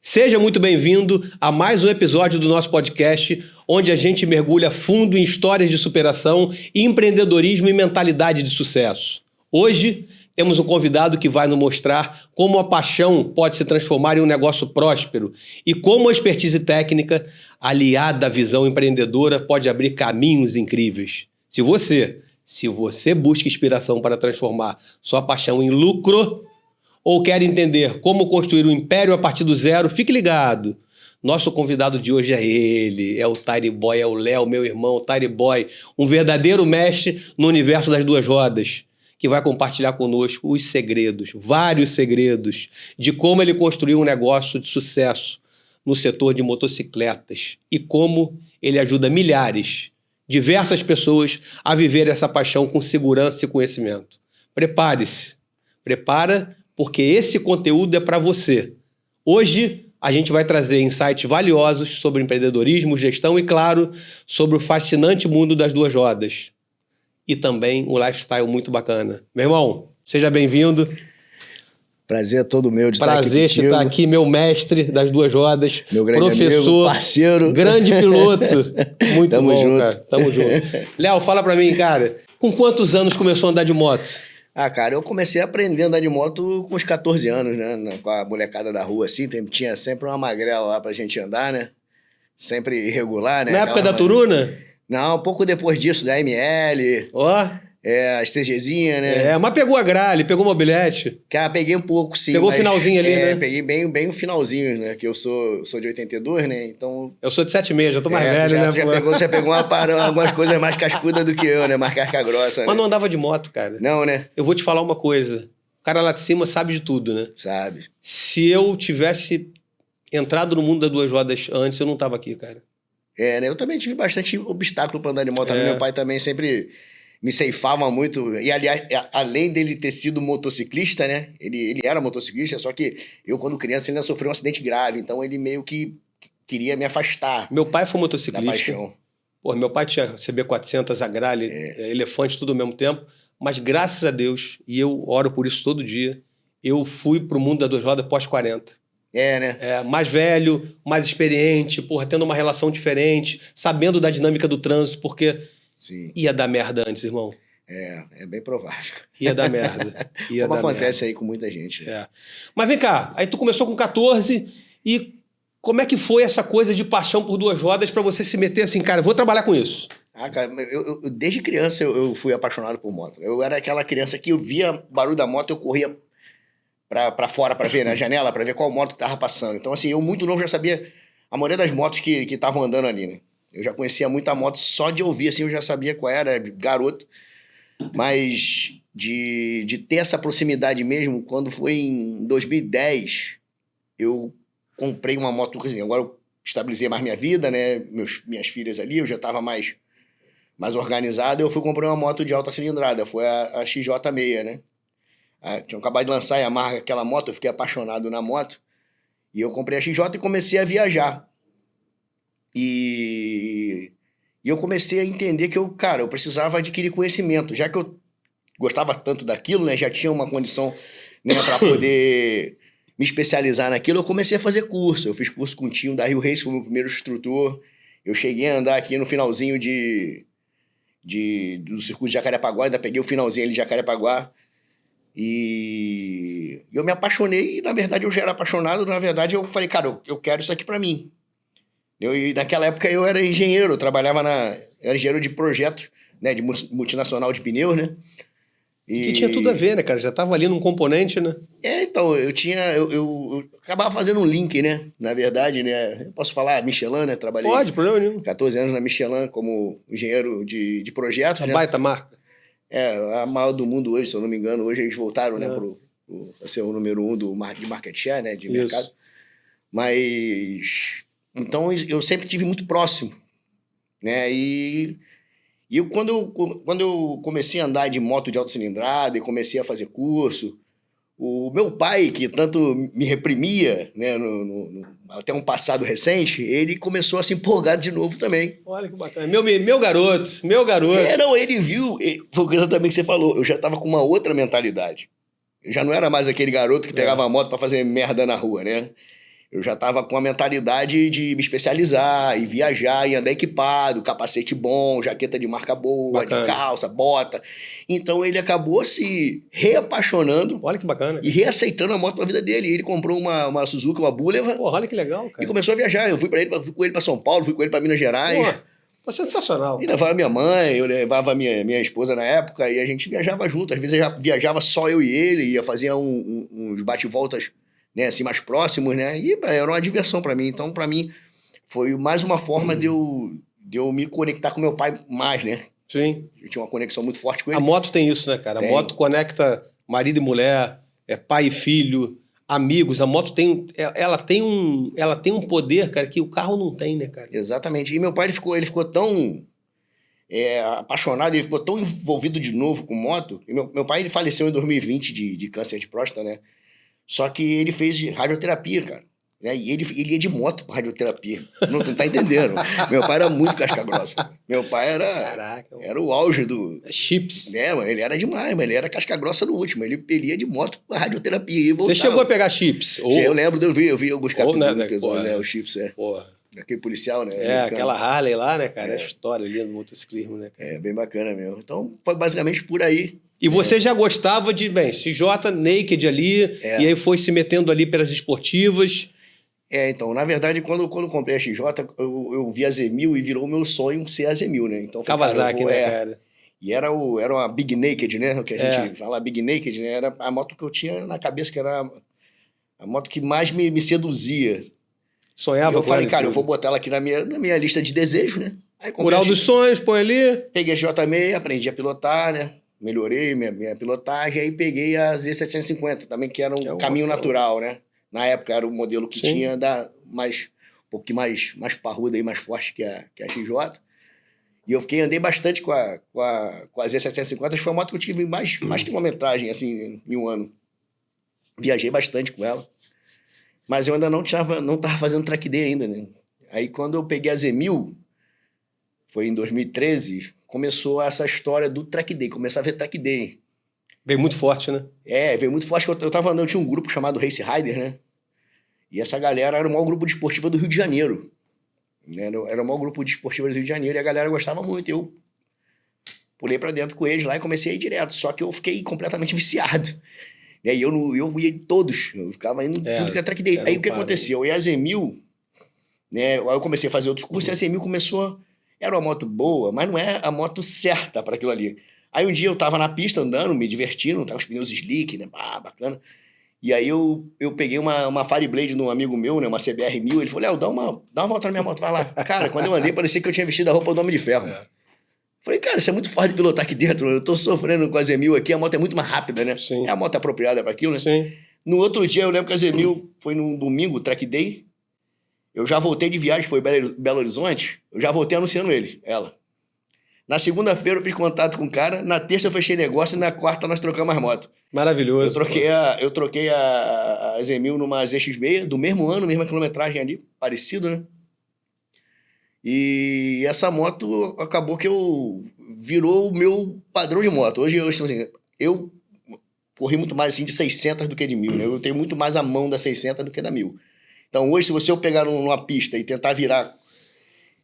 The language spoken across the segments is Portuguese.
Seja muito bem-vindo a mais um episódio do nosso podcast, onde a gente mergulha fundo em histórias de superação, empreendedorismo e mentalidade de sucesso. Hoje, temos um convidado que vai nos mostrar como a paixão pode se transformar em um negócio próspero e como a expertise técnica, aliada à visão empreendedora, pode abrir caminhos incríveis. Se você busca inspiração para transformar sua paixão em lucro, ou quer entender como construir um império a partir do zero, fique ligado. Nosso convidado de hoje é ele, é o Tiny Boy, é o Léo, meu irmão, o Tiny Boy, um verdadeiro mestre no universo das duas rodas, que vai compartilhar conosco os segredos, vários segredos, de como ele construiu um negócio de sucesso no setor de motocicletas e como ele ajuda milhares, diversas pessoas a viver essa paixão com segurança e conhecimento. Prepare-se, porque esse conteúdo é para você. Hoje, a gente vai trazer insights valiosos sobre empreendedorismo, gestão e, claro, sobre o fascinante mundo das duas rodas. E também um lifestyle muito bacana. Meu irmão, seja bem-vindo. Prazer é todo meu de Prazer estar aqui estar aqui, meu mestre das duas rodas. Meu grande professor, amigo, parceiro. Grande piloto. Muito Tamo bom, junto. cara. Tamo junto. Léo, fala pra mim, cara, com quantos anos começou a andar de moto? Cara, eu comecei a aprender a andar de moto com uns 14 anos, né? Com a molecada da rua, assim. Tinha sempre uma magrela lá pra gente andar, né? Sempre irregular, né? Na época da Turuna? Não, um pouco depois disso, da ML. Ó. As TGzinhas, né? Mas pegou a gralha, pegou o mobilete. Cara, peguei um pouco, sim. Pegou o finalzinho ali, né? Peguei bem o finalzinho, né? Que eu sou de 82, né? Então... Eu sou de 76, já tô mais velho, né? Já pegou algumas coisas mais cascudas do que eu, né? Mais casca grossa, né? Mas não andava de moto, cara. Não, né? Eu vou te falar uma coisa. O cara lá de cima sabe de tudo, né? Sabe. Se eu tivesse entrado no mundo das duas rodas antes, eu não tava aqui, cara. Né? Eu também tive bastante obstáculo pra andar de moto. Meu pai também sempre me ceifava muito. E, aliás, além dele ter sido motociclista, né? Ele era motociclista, só que eu, quando criança, ainda sofri um acidente grave. Então, ele meio que queria me afastar. Meu pai foi motociclista. Da paixão. Pô, meu pai tinha CB400, a gralha, elefante, tudo ao mesmo tempo. Mas, graças a Deus, e eu oro por isso todo dia, eu fui pro mundo das duas rodas pós-40. Né? Mais velho, mais experiente, tendo uma relação diferente, sabendo da dinâmica do trânsito, porque... Sim. Ia dar merda antes, irmão. É bem provável. Ia dar merda. Como acontece aí com muita gente. Mas vem cá, aí tu começou com 14 e como é que foi essa coisa de paixão por duas rodas pra você se meter assim, cara, vou trabalhar com isso? Cara, eu desde criança eu fui apaixonado por moto. Eu era aquela criança que eu via o barulho da moto, eu corria pra fora pra ver, na janela, pra ver qual moto que tava passando. Então, assim, eu muito novo já sabia a maioria das motos que estavam andando ali, né? Eu já conhecia muita moto só de ouvir, assim, eu já sabia qual era, garoto. Mas de ter essa proximidade mesmo, quando foi em 2010, eu comprei uma moto, assim, agora eu estabilizei mais minha vida, né? Minhas filhas ali, eu já estava mais organizado, eu fui comprar uma moto de alta cilindrada, foi a XJ6, né? Tinha acabado de lançar a Yamaha aquela moto, eu fiquei apaixonado na moto, e eu comprei a XJ e comecei a viajar. E eu comecei a entender que eu precisava adquirir conhecimento, já que eu gostava tanto daquilo, né, já tinha uma condição, né, para poder me especializar naquilo, eu comecei a fazer curso. Eu fiz curso com o Tinho da Rio Race, foi o meu primeiro instrutor. Eu cheguei a andar aqui no finalzinho do circuito de Jacarepaguá, ainda peguei o finalzinho ali de Jacarepaguá. E eu me apaixonei, e na verdade eu já era apaixonado, na verdade eu falei, cara, eu quero isso aqui para mim. E naquela época eu era engenheiro, eu trabalhava era engenheiro de projetos, né, de multinacional de pneus, né? Que tinha tudo a ver, né, cara? Já tava ali num componente, né? Então, eu acabava fazendo um link, né? Na verdade, né? Eu posso falar Michelin, né? Trabalhei... Pode, problema nenhum. 14 anos na Michelin como engenheiro de projetos. Uma baita marca. A maior do mundo hoje, se eu não me engano. Hoje eles voltaram, né, a ser o número 1 de market share, né? De mercado. Mas... Então, eu sempre tive muito próximo, né? E quando eu comecei a andar de moto de alta cilindrada e comecei a fazer curso, o meu pai, que tanto me reprimia, né, até um passado recente, ele começou a se empolgar de novo também. Olha que bacana. Meu garoto. Não, ele viu, foi exatamente o que você falou, eu já estava com uma outra mentalidade. Eu já não era mais aquele garoto que pegava a moto para fazer merda na rua, né? Eu já estava com a mentalidade de me especializar e viajar e andar equipado, capacete bom, jaqueta de marca boa, Bacana. de calça, bota. Então ele acabou se reapaixonando Olha que bacana. e reaceitando a moto para a vida dele. Ele comprou uma Suzuki, uma Boulevard, Porra, olha que legal, e cara. começou a viajar. Eu fui com ele para São Paulo, fui com ele para Minas Gerais. Porra, tá sensacional. E levava minha mãe, eu levava minha esposa na época, e a gente viajava junto. Às vezes viajava só eu e ele, ia fazer uns bate-voltas, né, assim, mais próximos, né? E era uma diversão pra mim. Então, pra mim, foi mais uma forma de eu me conectar com meu pai mais, né? Sim. Eu tinha uma conexão muito forte com A ele. moto tem isso, né, cara? A Tem. moto conecta marido e mulher, pai e filho, amigos. A moto tem, ela tem um poder, cara, que o carro não tem, né, cara? Exatamente. E meu pai, ele ficou tão apaixonado, ele ficou tão envolvido de novo com moto. E meu pai, ele faleceu em 2020 de câncer de próstata, né? Só que ele fez radioterapia, cara. Né? E ele ia de moto pra radioterapia. Não tá entendendo. Meu pai era muito casca-grossa. Meu pai Caraca. era o auge do... Chips. Né, mano? Ele era demais, mas ele era casca-grossa no último. Ele ia de moto pra radioterapia e voltava. Você chegou a pegar chips? Eu lembro, eu vi alguns capítulos, né, episódios, porra. né? O Chips, Porra. Aquele policial, né? Aquela Harley lá, né, cara? A história ali no motociclismo, né, cara? Bem bacana mesmo. Então, foi basicamente por aí. E você já gostava de, CJ Naked ali, e aí foi se metendo ali pelas esportivas. Então, na verdade, quando eu comprei a XJ, eu vi a Z1000 e virou o meu sonho ser a Z1000, né? Então, Kawasaki, né, cara? E era uma Big Naked, né? O que a gente fala Big Naked, né? Era a moto que eu tinha na cabeça, que era a moto que mais me seduzia. Sonhava eu falei, cara, tudo. eu vou botar ela aqui na minha lista de desejos, né? Aí Mural dos sonhos, põe ali. Peguei a J6, aprendi a pilotar, né? Melhorei minha pilotagem, aí peguei a Z750, também, que era um caminho natural, né? Na época era o modelo que tinha um pouquinho mais parruda e mais forte que a XJ. E eu andei bastante com a Z750, foi a moto que eu tive mais quilometragem, assim, em um ano. Viajei bastante com ela. Mas eu ainda não tava fazendo track day ainda, né? Aí quando eu peguei a Z1000, foi em 2013, começou essa história do track day, começar a ver track day. Veio muito forte, né? Veio muito forte. Eu tava andando, eu tinha um grupo chamado Race Rider, né? E essa galera era o maior grupo de esportiva do Rio de Janeiro. Era o maior grupo de esportiva do Rio de Janeiro e a galera gostava muito. Eu pulei pra dentro com eles lá e comecei a ir direto. Só que eu fiquei completamente viciado. E eu ia em todos. Eu ficava indo em tudo que é track day. Aí o que aconteceu? E a Z1000, né? Aí eu comecei a fazer outros cursos e a Z1000 começou... Era uma moto boa, mas não é a moto certa para aquilo ali. Aí um dia eu tava na pista andando, me divertindo, tava os pneus slick, né? Bacana. E aí eu peguei uma Fireblade de um amigo meu, né? Uma CBR 1000. Ele falou, Léo, dá uma volta na minha moto, vai lá. Cara, quando eu andei, parecia que eu tinha vestido a roupa do Homem de Ferro. Falei, cara, isso é muito forte de pilotar aqui dentro. Eu tô sofrendo com a Z1000 aqui, a moto é muito mais rápida, né? Sim. É a moto apropriada para aquilo, né? Sim. No outro dia, eu lembro que a Z1000 foi num domingo, track day. Eu já voltei de viagem, foi Belo Horizonte. Eu já voltei anunciando ela. Na segunda-feira eu fiz contato com o cara. Na terça eu fechei negócio e na quarta nós trocamos as motos. Maravilhoso. Eu troquei a Z1000 numa ZX6 do mesmo ano, mesma quilometragem ali, parecido, né? E essa moto acabou que virou o meu padrão de moto. Hoje eu corri muito mais assim de 600 do que de 1000, né? Eu tenho muito mais a mão da 600 do que da 1000. Então hoje, se você pegar numa pista e tentar virar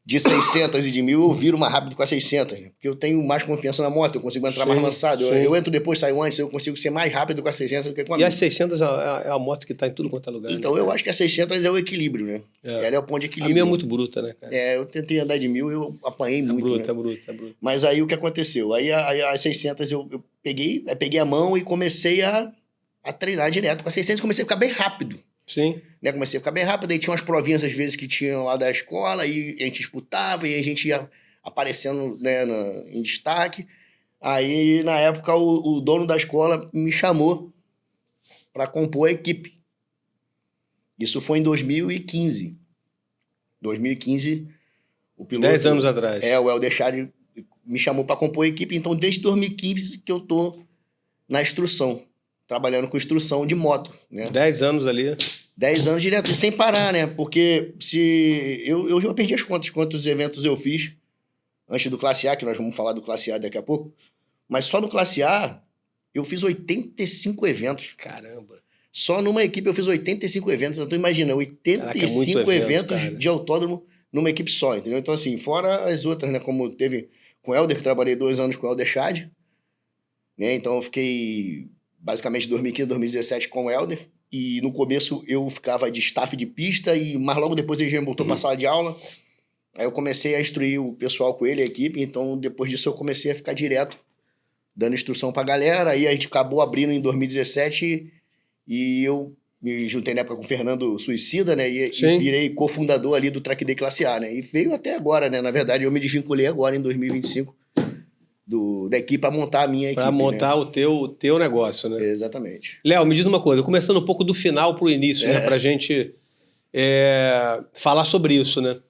de 600 e de 1000, eu viro mais rápido com a 600, porque eu tenho mais confiança na moto, eu consigo entrar mais lançado. Eu entro depois, saio antes, eu consigo ser mais rápido com a 600 do que com a 1000. E a 600 é a moto que tá em tudo quanto é lugar. Então, né? Eu acho que a 600 é o equilíbrio, né? Ela é o ponto de equilíbrio. A minha é muito bruta, né, cara? Eu tentei andar de 1000 e eu apanhei muito, né? É bruta. Mas aí o que aconteceu? Aí a 600 eu peguei a mão e comecei a treinar direto. Com a 600 comecei a ficar bem rápido. Sim. Né? Comecei a ficar bem rápido, aí tinha umas provinhas às vezes que tinham lá da escola, e a gente disputava, e a gente ia aparecendo, né, em destaque. Aí, na época, o dono da escola me chamou para compor a equipe. Isso foi em 2015. 2015, o piloto... 10 anos atrás. O Helder Chari me chamou para compor a equipe, então desde 2015 que eu tô na instrução. Trabalhando com instrução de moto, né? 10 anos ali. 10 anos direto, sem parar, né? Porque eu já perdi as contas, quantos eventos eu fiz antes do Classe A, que nós vamos falar do Classe A daqui a pouco. Mas só no Classe A, eu fiz 85 eventos. Caramba. Só numa equipe eu fiz 85 eventos. Então, imagina, 85 Caraca, é eventos cara. de autódromo numa equipe só, entendeu? Então, assim, fora as outras, né? Como teve com o Helder, que trabalhei 2 anos com o Helder Chad, né? Então, eu fiquei basicamente 2015, 2017 com o Helder. E no começo eu ficava de staff de pista, mas logo depois ele já me botou para sala de aula. Aí eu comecei a instruir o pessoal com ele, a equipe. Então, depois disso, eu comecei a ficar direto dando instrução pra galera. Aí a gente acabou abrindo em 2017 e eu me juntei na época com o Fernando Suicida, né? E virei cofundador ali do Track Day Classe A, né? E veio até agora, né? Na verdade, eu me desvinculei agora em 2025 da equipe para montar a minha equipe. Para montar, né, o teu negócio, né? Exatamente. Léo, me diz uma coisa, começando um pouco do final pro início, né? Pra gente falar sobre isso, né?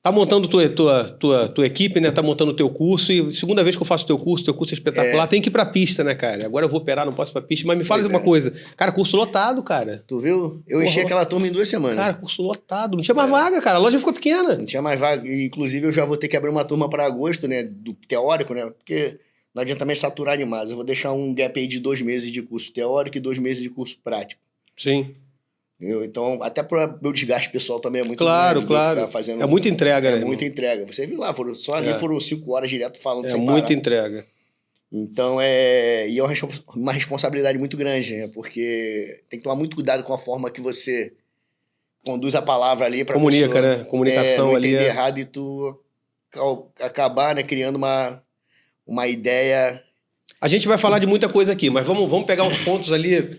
Tá montando tua equipe, né? Tá montando o teu curso. E segunda vez que eu faço teu curso é espetacular. Tem que ir pra pista, né, cara? Agora eu vou operar, não posso ir pra pista. Mas me fala uma coisa. Cara, curso lotado, cara. Tu viu? Eu enchi aquela turma em 2 semanas. Cara, curso lotado. Não tinha mais vaga, cara. A loja ficou pequena. Não tinha mais vaga. Inclusive, eu já vou ter que abrir uma turma para agosto, né? Do teórico, né? Porque não adianta também saturar demais. Eu vou deixar um gap aí de 2 meses de curso teórico e 2 meses de curso prático. Sim. Entendeu? Então, até para meu desgaste pessoal também é muito grande. Claro. Fazendo, é muita entrega, né? É muita entrega. Você viu lá, foram 5 horas direto falando sem parar. É muita entrega. Então, e é uma responsabilidade muito grande, né? Porque tem que tomar muito cuidado com a forma que você conduz a palavra ali para comunica, pessoa, né? Comunicação não ali. Entender errado e tu acabar, né, criando uma ideia. A gente vai falar de muita coisa aqui, mas vamos pegar uns pontos ali.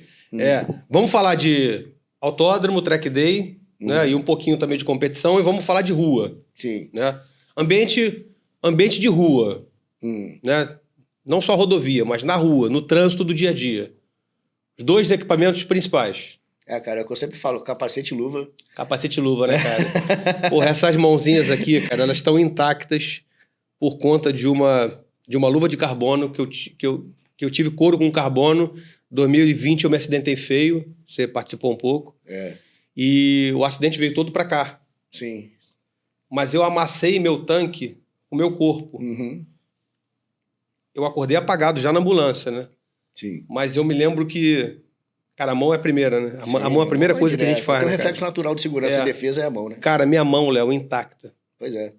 Vamos falar de autódromo, track day, né? E um pouquinho também de competição, e vamos falar de rua. Sim. Né? Ambiente de rua. Né? Não só rodovia, mas na rua, no trânsito do dia a dia. Os 2 equipamentos principais. Cara, é o que eu sempre falo, capacete e luva. Capacete e luva, né, cara? Porra, essas mãozinhas aqui, cara, elas estão intactas por conta de uma luva de carbono que eu tive couro com carbono. 2020 eu me acidentei feio, você participou um pouco. E o acidente veio todo pra cá. Sim. Mas eu amassei meu tanque com o meu corpo. Eu acordei apagado já na ambulância, né? Sim. Mas eu me lembro que... Cara, a mão é a primeira, né? A mão é a primeira coisa que a gente faz, né, o reflexo natural de segurança e defesa é a mão, né? Cara, minha mão, Léo, intacta. Pois é.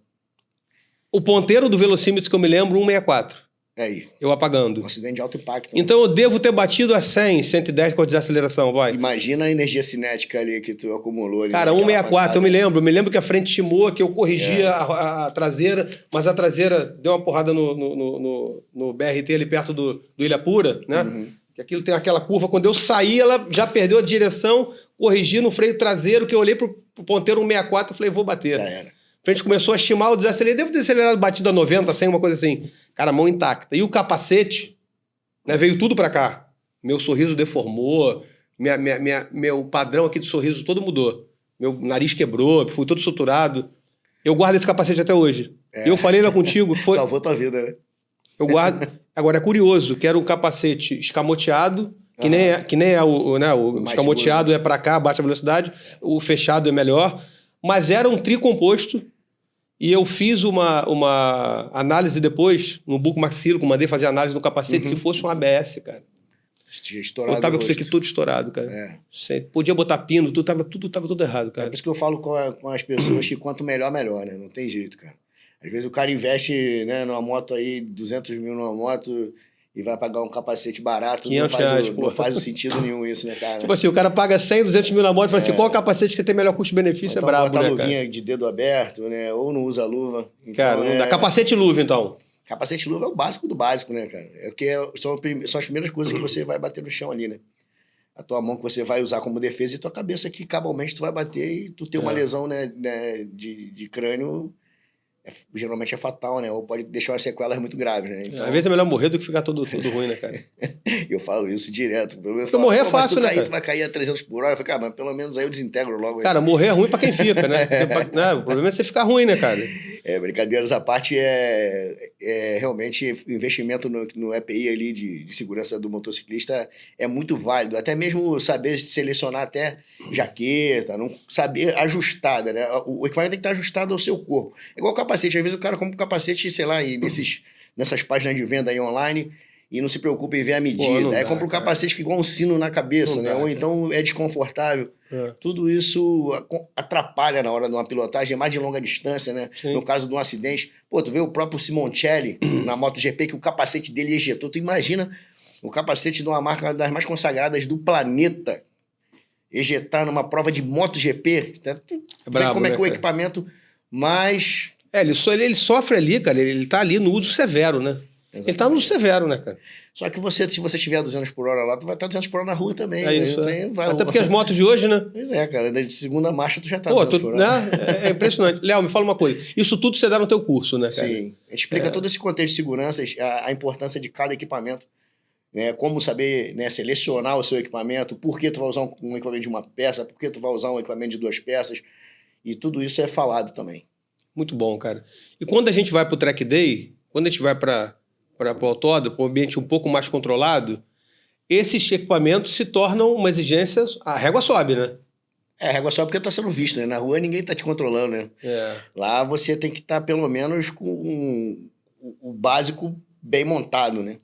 O ponteiro do velocímetro que eu me lembro, 164. Aí. Eu apagando. Um acidente de alto impacto. Então eu devo ter batido a 100, 110 com a desaceleração, vai. Imagina a energia cinética ali que tu acumulou. Ali, cara, 164, eu me lembro. Eu me lembro que a frente timou, que eu corrigia a traseira, mas a traseira deu uma porrada no BRT ali perto do Ilhapura, né? Que aquilo tem aquela curva. Quando eu saí, ela já perdeu a direção, corrigi no freio traseiro, que eu olhei pro ponteiro 164 e falei, vou bater. Já era. A frente começou a estimar, eu desacelerei. Devo ter acelerado batido a 90, 100, uma coisa assim. Cara, mão intacta. E o capacete, né, veio tudo pra cá. Meu sorriso deformou, meu padrão aqui de sorriso todo mudou. Meu nariz quebrou, fui todo suturado. Eu guardo esse capacete até hoje. Eu falei lá contigo que foi... Salvou tua vida, né? Eu guardo... Agora, é curioso, que era um capacete escamoteado, que nem é o escamoteado seguro, né? É pra cá, baixa velocidade, o fechado é melhor, mas era um tricomposto, e eu fiz uma análise depois, no bucomaxilo, mandei fazer análise no capacete, se fosse um ABS, cara. Estourado. Eu tava com isso aqui tudo estourado, cara. Você podia botar pino, tava tudo errado, cara. É por isso que eu falo com as pessoas que quanto melhor, melhor, né? Não tem jeito, cara. Às vezes o cara investe, né, numa moto aí, 200 mil numa moto e vai pagar um capacete barato. Não faz sentido nenhum isso, né, cara? Tipo assim, o cara paga 100, 200 mil na moto e fala assim, qual capacete que tem melhor custo-benefício? Então, é brabo, bota né, a luvinha cara? de dedo aberto, né? Ou não usa luva. Então, cara, não dá. Capacete e luva, então. Capacete e luva é o básico do básico, né, cara? São as primeiras coisas que você vai bater no chão ali, né? A tua mão que você vai usar como defesa e tua cabeça que cabalmente tu vai bater e tu tem uma lesão, né, de crânio... geralmente é fatal, né? Ou pode deixar umas sequelas muito graves, né? Então... Às vezes é melhor morrer do que ficar tudo ruim, né, cara? Eu falo isso direto. Porque morrer é fácil, né, cara? Tu vai cair a 300 por hora. Eu falei, mas pelo menos aí eu desintegro logo. Cara, morrer é ruim pra quem fica, né? O problema é você ficar ruim, né, cara? Brincadeiras à parte, realmente o investimento no EPI ali de segurança do motociclista é muito válido. Até mesmo saber selecionar até jaqueta, não saber ajustada, né? O equipamento tem que estar ajustado ao seu corpo. É igual o capacete. Às vezes o cara compra um capacete, sei lá, nessas páginas de venda aí online e não se preocupa em ver a medida. Pô, não Aí dá, compra um cara. capacete que fica igual um sino na cabeça, Não né? dá, Ou cara. então é desconfortável. É. Tudo isso atrapalha na hora de uma pilotagem, é mais de longa distância, né? Sim. No caso de um acidente. Pô, tu vê o próprio Simoncelli na MotoGP, que o capacete dele ejetou. Tu imagina o capacete de uma marca das mais consagradas do planeta ejetar numa prova de MotoGP. Tu vê brabo, como é né, que o cara? equipamento mais... Ele sofre ali, cara. Ele tá ali no uso severo, né? Ele tá no uso severo, né, cara? Só que se você tiver 200 por hora lá, tu vai estar 200 por hora na rua também. É isso, Vai... Até porque as motos de hoje, né? Pois é, cara. De segunda marcha tu já tá Pô, 200 por hora. né? É impressionante. Léo, me fala uma coisa. Isso tudo você dá no teu curso, né, cara? Sim. A gente explica todo esse contexto de segurança, a importância de cada equipamento, né? Como saber, né, selecionar o seu equipamento, por que tu vai usar um equipamento de uma peça, por que tu vai usar um equipamento de 2 peças. E tudo isso é falado também. Muito bom, cara. E quando a gente vai pro track day, quando a gente vai para o autódromo, para um ambiente um pouco mais controlado, esses equipamentos se tornam uma exigência, a régua sobe, né? É, a régua só porque tá sendo visto, né? Na rua ninguém tá te controlando, né? É. Lá você tem que estar, pelo menos, com o básico bem montado, né?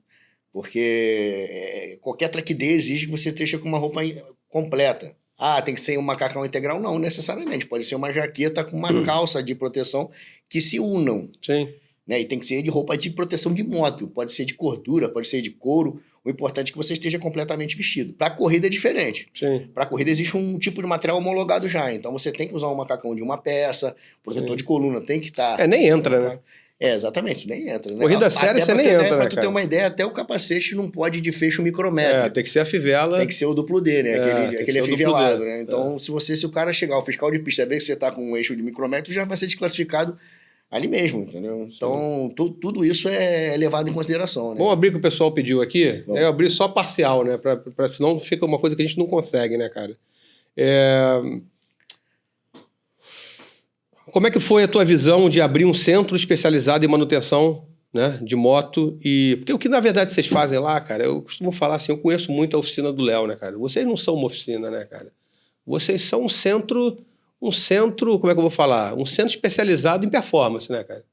Porque qualquer track day exige que você esteja com uma roupa completa. Ah, tem que ser um macacão integral? Não necessariamente. Pode ser uma jaqueta com uma calça de proteção que se unam. Sim. Né? E tem que ser de roupa de proteção de moto. Pode ser de cordura, pode ser de couro. O importante é que você esteja completamente vestido. Para a corrida é diferente. Sim. Para a corrida existe um tipo de material homologado já. Então você tem que usar um macacão de uma peça, protetor Sim. de coluna tem que estar... Nem entra, né? Exatamente, nem entra. Né? Corrida séria você nem entra, né, Para tu ter cara? uma ideia, até o capacete não pode ir de fecho micrométrico. Tem que ser a fivela. Tem que ser o duplo D, né? Aquele afivelado, né? Então, se o cara chegar, o fiscal de pista, ver que você tá com um eixo de micrométrico, já vai ser desclassificado ali mesmo, entendeu? Então, tudo isso é levado em consideração, né? Vamos abrir que o pessoal pediu aqui. Eu abri só parcial, né? Senão fica uma coisa que a gente não consegue, né, cara? Como é que foi a tua visão de abrir um centro especializado em manutenção, né, de moto? Porque o que na verdade vocês fazem lá, cara, eu costumo falar assim, eu conheço muito a oficina do Léo, né, cara? Vocês não são uma oficina, né, cara? Vocês são um centro, como é que eu vou falar? Um centro especializado em performance, né, cara?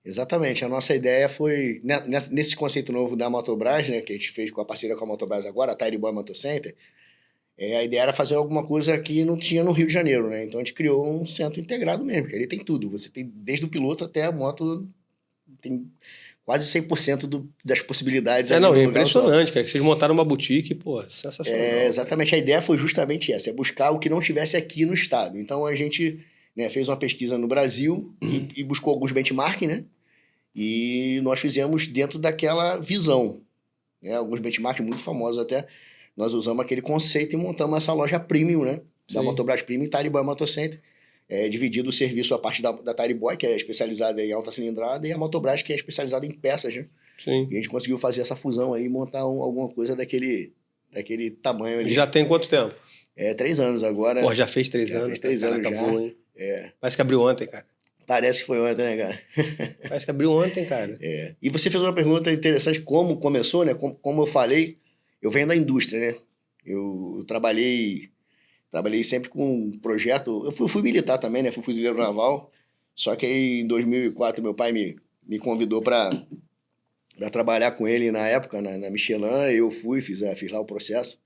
Exatamente. A nossa ideia foi, nesse conceito novo da Motobras, né, que a gente fez com a parceria com a Motobras agora, a Tire Boy Motocenter, a ideia era fazer alguma coisa que não tinha no Rio de Janeiro, né? Então a gente criou um centro integrado mesmo, que ali tem tudo. Você tem desde o piloto até a moto, tem quase 100% das possibilidades. É impressionante, cara, que vocês montaram uma boutique, pô, sensacional. Exatamente, a ideia foi justamente essa, é buscar o que não tivesse aqui no estado. Então a gente, né, fez uma pesquisa no Brasil e buscou alguns benchmarking, né? E nós fizemos dentro daquela visão, né? Alguns benchmarks muito famosos até. Nós usamos aquele conceito e montamos essa loja premium, né? Da Sim. Motobras Premium e Tire Boy Motocenter. Dividido o serviço a parte da Tire Boy, que é especializada em alta cilindrada, e a Motobras, que é especializada em peças, né? Sim. E a gente conseguiu fazer essa fusão aí e montar alguma coisa daquele tamanho ali. Já tem quanto tempo? 3 anos agora. Pô, já fez 3 anos. Fez 3 anos já. Acabou, hein? Parece que abriu ontem, cara. Parece que foi ontem, né, cara? Parece que abriu ontem, cara. E você fez uma pergunta interessante, como começou, né? Como eu falei, eu venho da indústria, né? Eu trabalhei sempre com um projeto... Eu fui militar também, né? Fui fuzileiro naval. Só que aí, em 2004, meu pai me convidou para trabalhar com ele na época, na Michelin. Eu fiz lá o processo.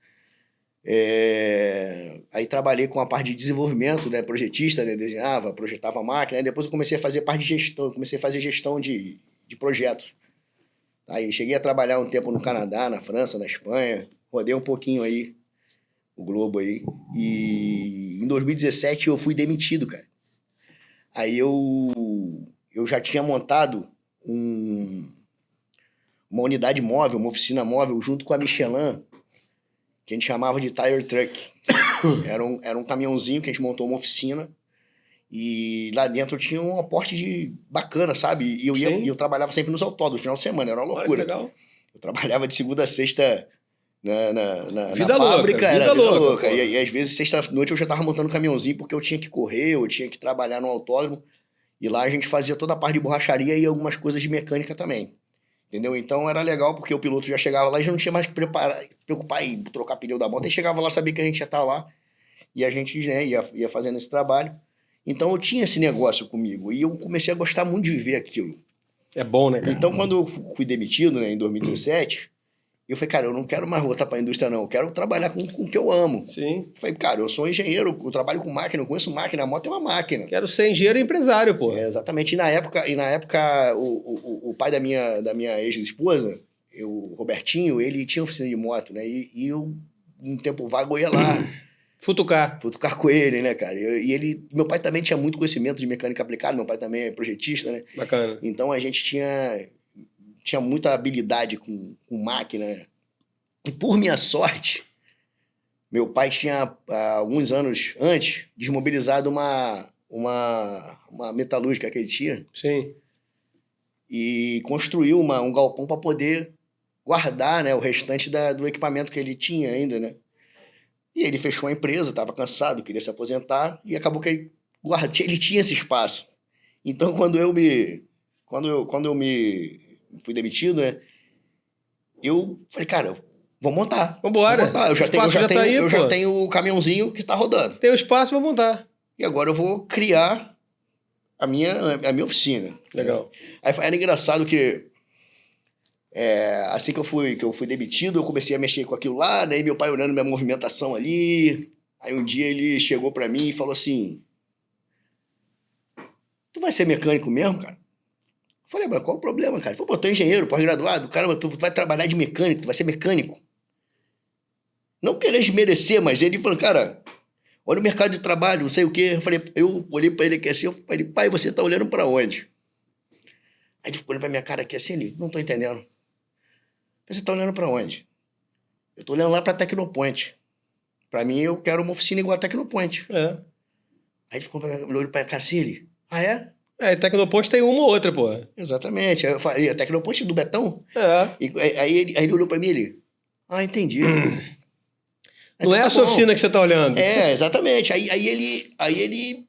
Aí trabalhei com a parte de desenvolvimento, né? Projetista, né? Desenhava, projetava a máquina. Aí depois eu comecei a fazer parte de gestão. Comecei a fazer gestão de projetos. Aí cheguei a trabalhar um tempo no Canadá, na França, na Espanha. Rodei um pouquinho aí, o globo aí. E em 2017 eu fui demitido, cara. Aí eu já tinha montado uma unidade móvel, uma oficina móvel, junto com a Michelin, que a gente chamava de Tire Truck. Era um caminhãozinho que a gente montou uma oficina. E lá dentro tinha um aporte bacana, sabe? E eu trabalhava sempre nos autódromos, no final de semana, era uma loucura. Olha, legal. Eu trabalhava de segunda a sexta na Vida fábrica, louca, era vida louca. louca. E às vezes, sexta-noite, eu já tava montando caminhãozinho porque eu tinha que correr, eu tinha que trabalhar no autódromo. E lá a gente fazia toda a parte de borracharia e algumas coisas de mecânica também. Entendeu? Então era legal porque o piloto já chegava lá e já não tinha mais que preocupar em trocar pneu da moto. Aí chegava lá, sabia que a gente ia estar lá e a gente, né, ia fazendo esse trabalho. Então eu tinha esse negócio comigo e eu comecei a gostar muito de viver aquilo. É bom, né, cara? Então, quando eu fui demitido, né, em 2017, eu falei, cara, eu não quero mais voltar para a indústria, não. Eu quero trabalhar com o que eu amo. Sim. Eu falei, cara, eu sou engenheiro, eu trabalho com máquina, eu conheço máquina, a moto é uma máquina. Quero ser engenheiro e empresário, pô. Exatamente. E na época o pai da minha ex-esposa, o Robertinho, ele tinha oficina de moto, né? E eu, um tempo vago, eu ia lá Futucar. com ele, né, cara? Meu pai também tinha muito conhecimento de mecânica aplicada, meu pai também é projetista, né? Bacana. Então a gente tinha muita habilidade com máquina. E por minha sorte, meu pai tinha, alguns anos antes, desmobilizado uma metalúrgica que ele tinha Sim. e construiu um galpão para poder guardar, né, o restante do equipamento que ele tinha ainda, né? E ele fechou a empresa, estava cansado, queria se aposentar e acabou que ele tinha esse espaço. Então, quando eu me fui demitido, né, eu falei, cara, vou montar. Vambora. Vou montar. Eu já tenho o caminhãozinho que está rodando. Tem o espaço, vou montar. E agora eu vou criar a minha oficina. Legal. Aí era engraçado que assim que eu fui demitido, eu comecei a mexer com aquilo lá, né? E meu pai olhando minha movimentação ali. Aí um dia ele chegou pra mim e falou assim: tu vai ser mecânico mesmo, cara? Eu falei, mas qual o problema, cara? Ele falou, pô, tu é engenheiro, pós-graduado, caramba, tu vai trabalhar de mecânico, tu vai ser mecânico. Não querer desmerecer, mas ele falou, cara, olha o mercado de trabalho, não sei o quê. Eu olhei pra ele aqui assim, eu falei, pai, você tá olhando pra onde? Aí ele ficou olhando pra minha cara aqui assim, ele, não tô entendendo. Você tá olhando pra onde? Eu tô olhando lá pra Tecnopoint. Pra mim, eu quero uma oficina igual a Tecnopoint. É. Aí ele ficou olhando pra minha cara assim, ele, ah, é? É, Tecnopoint tem uma ou outra, pô. Exatamente. Aí eu falei, a Tecnopoint do Betão? É. Aí ele olhou pra mim, ele, ah, entendi. Não é a sua oficina que você tá olhando. É, exatamente. Aí ele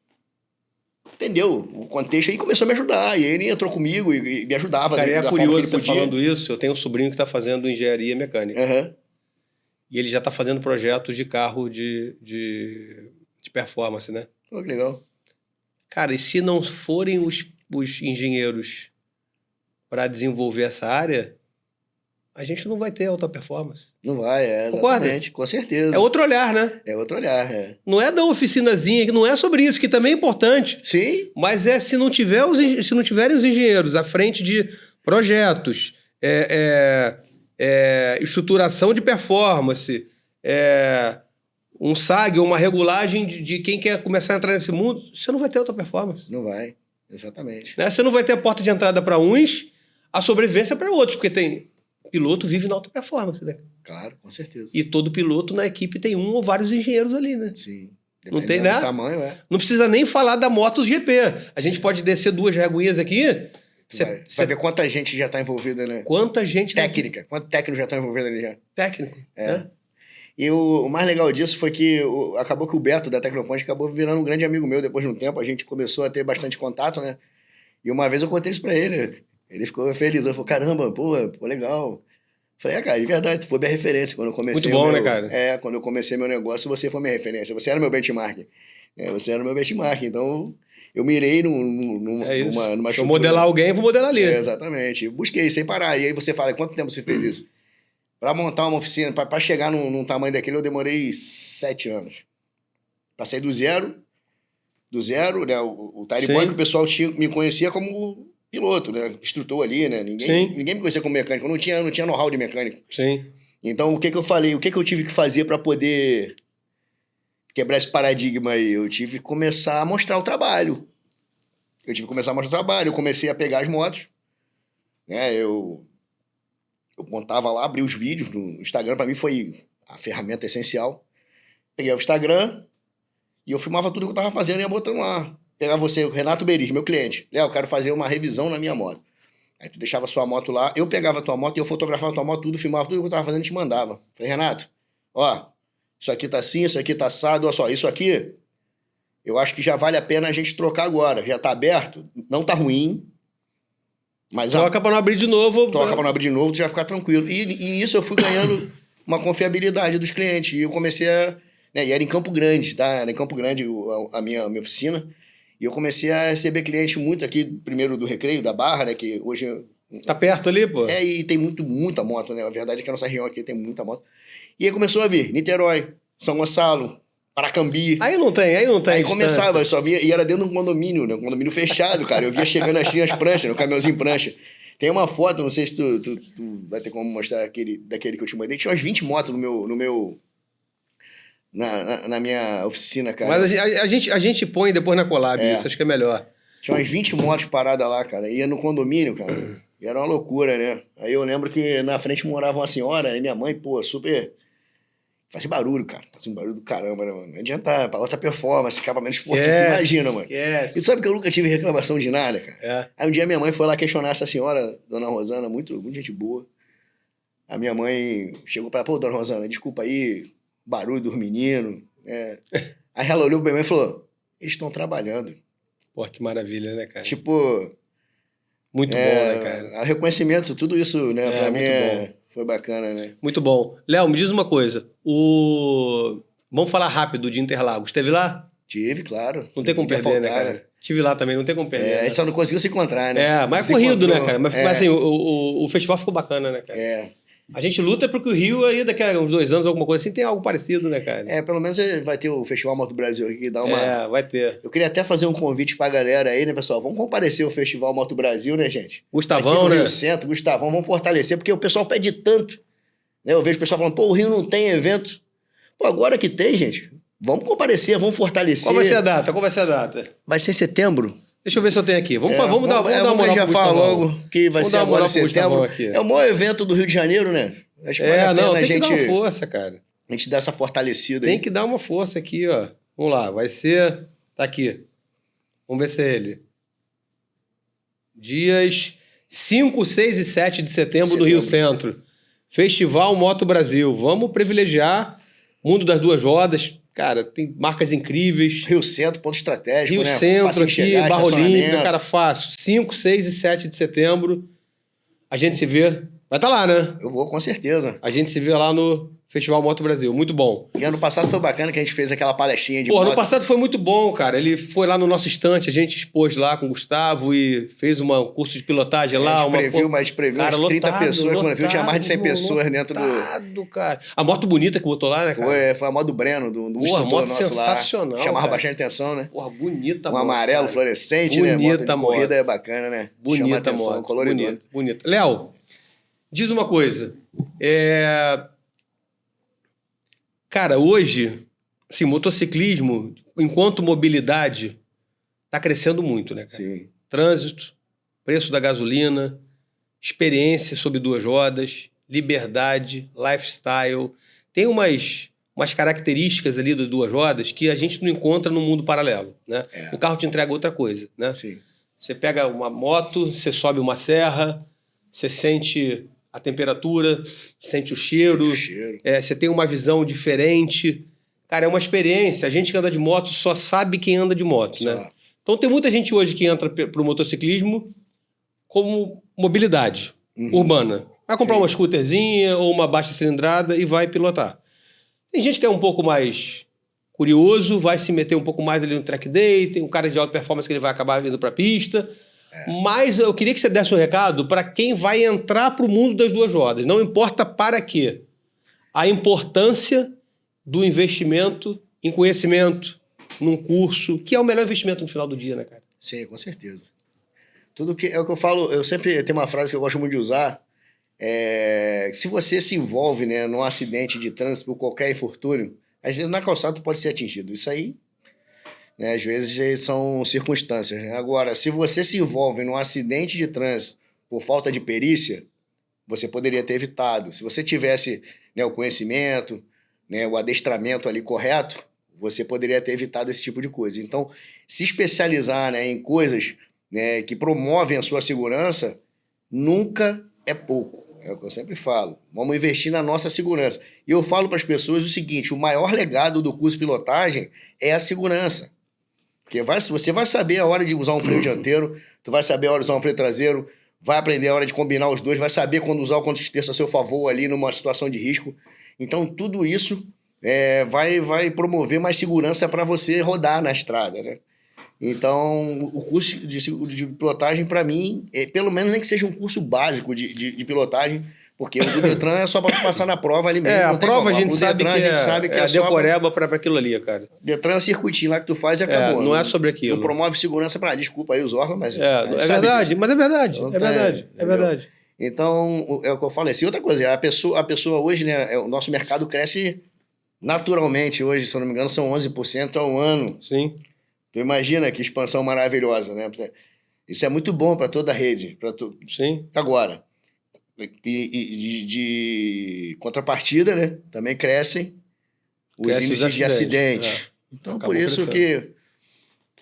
entendeu o contexto, aí começou a me ajudar. E ele entrou comigo e me ajudava. Cara, é da curioso forma que você ele podia. falando isso. Eu tenho um sobrinho que tá fazendo engenharia mecânica. Uhum. E ele já tá fazendo projetos de carro de performance, né? Pô, que legal. Cara, e se não forem os engenheiros para desenvolver essa área, a gente não vai ter alta performance. Não vai, Concorda? exatamente, com certeza. É outro olhar, né? É outro olhar, é. Não é da oficinazinha, que não é sobre isso, que também é importante. Sim. Mas se não tiverem os engenheiros à frente de projetos, estruturação de performance, um SAG, uma regulagem de quem quer começar a entrar nesse mundo, você não vai ter alta performance. Não vai, exatamente. Né? Você não vai ter a porta de entrada para uns, a sobrevivência para outros, porque piloto vive na alta performance, né? Claro, com certeza. E todo piloto na equipe tem um ou vários engenheiros ali, né? Sim. Não tem, né? Do tamanho, Não precisa nem falar da MotoGP. A gente pode descer 2 reguinhas aqui. Vai ver quanta gente já está envolvida, né? Quanta gente... Técnica. Quanto técnico já está envolvido ali já? Técnico. É. Né? E o mais legal disso foi que acabou que o Beto da Tecnopoint acabou virando um grande amigo meu depois de um tempo. A gente começou a ter bastante contato, né? E uma vez eu contei isso pra ele. Ele ficou feliz. Ele falou, caramba, pô, legal. Falei, cara, de verdade, tu foi minha referência. Quando eu comecei Muito bom, né, cara? Quando eu comecei meu negócio, você foi minha referência. Você era meu benchmark. Você era meu benchmark. Então, eu mirei numa Se eu estrutura. modelar alguém, eu vou modelar ali. Exatamente. Busquei, sem parar. E aí você fala, quanto tempo você fez isso? Para montar uma oficina, para chegar num tamanho daquele, eu demorei 7 anos. Para sair do zero, né? O Tire Boy, que o pessoal me conhecia como piloto, né? Instrutor ali, né? Ninguém me conhecia como mecânico. Eu não tinha know-how de mecânico. Sim. Então, o que eu falei? O que eu tive que fazer para poder quebrar esse paradigma aí? Eu tive que começar a mostrar o trabalho. Eu comecei a pegar as motos, né? Eu montava lá, abri os vídeos no Instagram. Para mim foi a ferramenta essencial. Peguei o Instagram e eu filmava tudo que eu tava fazendo e ia botando lá. Pegava você, o Renato Beris, meu cliente. Léo, eu quero fazer uma revisão na minha moto. Aí tu deixava a sua moto lá, eu pegava a tua moto e eu fotografava a tua moto, tudo, filmava tudo que eu tava fazendo e te mandava. Falei, Renato, ó, isso aqui tá assim, isso aqui tá assado, olha só, isso aqui, eu acho que já vale a pena a gente trocar agora. Já tá aberto, não tá ruim, mas... Troca pra não abrir de novo. Troca pra não abrir de novo, tu já vai ficar tranquilo. E nisso eu fui ganhando uma confiabilidade dos clientes. E eu comecei a... Né, e era em Campo Grande, tá? Era em Campo Grande a minha oficina. E eu comecei a receber cliente muito aqui, primeiro do Recreio, da Barra, né? Que hoje... Tá perto ali, pô? E tem muita moto, né? A verdade é que a nossa região aqui tem muita moto. E aí começou a vir Niterói, São Gonçalo, Paracambi. Aí não tem. Aí começava, eu só via, e era dentro de um condomínio, né? Um condomínio fechado, cara. Eu via chegando assim as pranchas, no caminhãozinho prancha. Tem uma foto, não sei se tu vai ter como mostrar daquele que eu te mandei. Tinha umas 20 motos na minha oficina, cara. Mas a gente põe depois na collab, isso acho que é melhor. Tinha umas 20 motos paradas lá, cara. Ia no condomínio, cara. E era uma loucura, né? Aí eu lembro que na frente morava uma senhora, e minha mãe, pô, super... Fazia barulho, cara. Fazia um barulho do caramba, né, mano? Não adianta, pra outra performance, acabamento esportivo, tu imagina, mano. E tu sabe que eu nunca tive reclamação de nada, cara? Aí um dia minha mãe foi lá questionar essa senhora, dona Rosana, muito gente boa. A minha mãe chegou pra ela, pô, dona Rosana, desculpa aí, barulho dos meninos. Aí ela olhou pra mim e falou, eles estão trabalhando. Pô, que maravilha, né, cara? Tipo... Muito bom, né, cara? Reconhecimento, tudo isso, né, pra mim foi bacana, né? Muito bom. Léo, me diz uma coisa. Vamos falar rápido de Interlagos. Teve lá? Tive, claro. Não tem como perder, né, cara? Tive lá também, não tem como perder. A gente só não conseguiu se encontrar, né? Mas é corrido, né, cara? Mas assim, o festival ficou bacana, né, cara? A gente luta porque o Rio aí, daqui a uns 2 anos, alguma coisa assim, tem algo parecido, né, cara? Pelo menos vai ter o Festival Moto Brasil aqui, que dá uma... vai ter. Eu queria até fazer um convite pra galera aí, né, pessoal? Vamos comparecer ao Festival Moto Brasil, né, gente? Gustavão, aqui no né? Rio Centro, Gustavão, vamos fortalecer, porque o pessoal pede tanto. Né? Eu vejo o pessoal falando, pô, o Rio não tem evento. Pô, agora que tem, gente, vamos comparecer, vamos fortalecer. Qual vai ser a data? Vai ser em setembro. Deixa eu ver se eu tenho aqui. Vamos dar uma moral pro já fala logo que vai ser agora em setembro. É o maior evento do Rio de Janeiro, né? Acho que vale a pena tem que dar uma força, cara. A gente dá essa fortalecida aí. Tem que dar uma força aqui, ó. Vamos lá, vai ser... Tá aqui. Vamos ver se é ele. Dias 5, 6 e 7 de setembro no Rio Centro. Festival Moto Brasil. Vamos privilegiar o mundo das duas rodas. Cara, tem marcas incríveis. Rio Centro, ponto estratégico, Rio Centro aqui, Barra Olímpica, cara, fácil. 5, 6 e 7 de setembro. A gente se vê... Vai estar lá, né? Eu vou, com certeza. A gente se vê lá no Festival Moto Brasil. Muito bom. E ano passado foi bacana que a gente fez aquela palestrinha de moto. Ano passado foi muito bom, cara. Ele foi lá no nosso estante, a gente expôs lá com o Gustavo e fez um curso de pilotagem lá. A gente previu cara, umas 30 pessoas. Quando viu, tinha mais de 100 pessoas dentro do... cara. A moto bonita que botou lá, né, cara? Foi a moto do Breno, do moto nosso sensacional, lá. Chamava bastante atenção, né? Porra, bonita moto. Um amarelo cara. Fluorescente, né? Bonita moto. Corrida é bacana, né? Bonita atenção, moto. Coloridona. Bonita. Léo, diz uma coisa, cara, hoje, assim, motociclismo, enquanto mobilidade, tá crescendo muito, né, cara? Sim. Trânsito, preço da gasolina, experiência sobre duas rodas, liberdade, lifestyle. Tem umas características ali das duas rodas que a gente não encontra no mundo paralelo, né? O carro te entrega outra coisa, né? Sim. Você pega uma moto, você sobe uma serra, você sente... a temperatura, sente o cheiro, você tem uma visão diferente. Cara, é uma experiência. A gente que anda de moto só sabe quem anda de moto, né? Então tem muita gente hoje que entra pro motociclismo como mobilidade urbana. Vai comprar uma scooterzinha ou uma baixa cilindrada e vai pilotar. Tem gente que é um pouco mais curioso, vai se meter um pouco mais ali no track day, tem um cara de alta performance que ele vai acabar indo pra pista... Mas eu queria que você desse um recado para quem vai entrar para o mundo das duas rodas. Não importa para quê. A importância do investimento em conhecimento, num curso, que é o melhor investimento no final do dia, né, cara? Sim, com certeza. Tudo que é o que eu falo, eu sempre tenho uma frase que eu gosto muito de usar. Se você se envolve, né, num acidente de trânsito por qualquer infortúnio, às vezes na calçada tu pode ser atingido. Isso aí... né, às vezes são circunstâncias. Né? Agora, se você se envolve num acidente de trânsito por falta de perícia, você poderia ter evitado. Se você tivesse, né, o conhecimento, né, o adestramento ali correto, você poderia ter evitado esse tipo de coisa. Então, se especializar, né, em coisas, né, que promovem a sua segurança, nunca é pouco. É o que eu sempre falo. Vamos investir na nossa segurança. E eu falo para as pessoas o seguinte, o maior legado do curso de pilotagem é a segurança. Porque você vai saber a hora de usar um freio dianteiro, tu vai saber a hora de usar um freio traseiro, vai aprender a hora de combinar os dois, vai saber quando usar o contra-terço a seu favor ali numa situação de risco. Então, tudo isso vai promover mais segurança para você rodar na estrada, né? Então, o curso de pilotagem, para mim, pelo menos nem que seja um curso básico de pilotagem, porque o do Detran é só para passar na prova ali mesmo. A prova a gente sabe que é só decoreba para aquilo ali, cara. Detran é um circuitinho lá que tu faz e acabou. Não é sobre aquilo. Não promove segurança para... Desculpa aí os órgãos, mas... É verdade, mas é verdade. Então, é verdade. É verdade. Então, é o que eu falei. Assim, outra coisa, a pessoa hoje, né? O nosso mercado cresce naturalmente hoje, se eu não me engano, são 11% ao ano. Sim. Tu imagina que expansão maravilhosa, né? Isso é muito bom para toda a rede. Sim. Agora, de contrapartida, né? Também crescem os índices de acidentes. Então, por isso que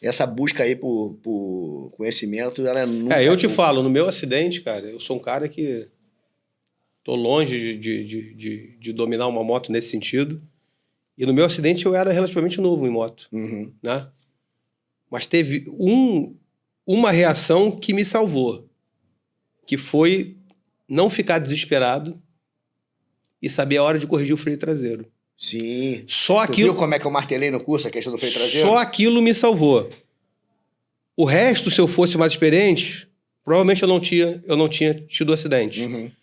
essa busca aí por conhecimento, ela é nunca... eu te falo, no meu acidente, cara, eu sou um cara que tô longe de dominar uma moto nesse sentido. E no meu acidente eu era relativamente novo em moto, né? Mas teve uma reação que me salvou, que foi não ficar desesperado e saber a hora de corrigir o freio traseiro. Sim. Só tu viu como é que eu martelei no curso a questão do freio traseiro? Só aquilo me salvou. O resto, se eu fosse mais experiente, provavelmente eu não tinha tido acidente.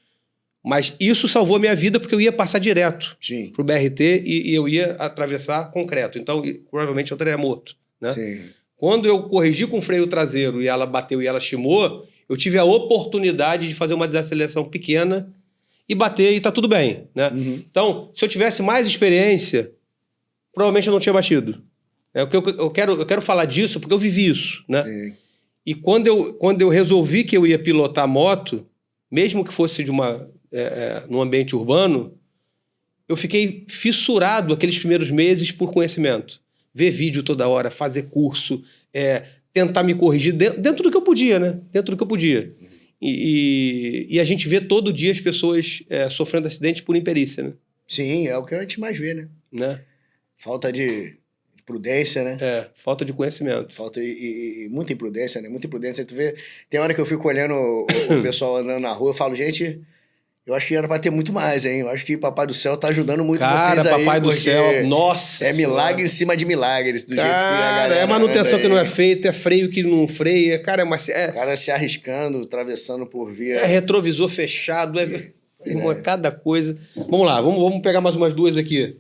Mas isso salvou a minha vida porque eu ia passar direto pro BRT e eu ia atravessar concreto. Então, provavelmente eu estaria morto, né? Sim. Quando eu corrigi com o freio traseiro e ela bateu e ela chimou, eu tive a oportunidade de fazer uma desaceleração pequena e bater e tá tudo bem, né? Então, se eu tivesse mais experiência, provavelmente eu não tinha batido. Eu quero falar disso porque eu vivi isso, né? Sim. E quando eu resolvi que eu ia pilotar moto, mesmo que fosse num ambiente urbano, eu fiquei fissurado aqueles primeiros meses por conhecimento. Ver vídeo toda hora, fazer curso, tentar me corrigir dentro do que eu podia, né? Dentro do que eu podia. E a gente vê todo dia as pessoas sofrendo acidentes por imperícia, né? Sim, é o que a gente mais vê, né? Falta de prudência, né? Falta de conhecimento. Falta e muita imprudência, né? Muita imprudência. Tu vê, tem hora que eu fico olhando o pessoal andando na rua, eu falo, gente, eu acho que era pra ter muito mais, hein? Eu acho que Papai do Céu tá ajudando muito vocês aí. Papai do Céu, nossa! É milagre em cima de milagres, do jeito que a galera é manutenção que não é feita, é freio que não freia, cara, o cara se arriscando, atravessando por via... É retrovisor fechado, cada coisa. Vamos lá, vamos pegar mais umas duas aqui.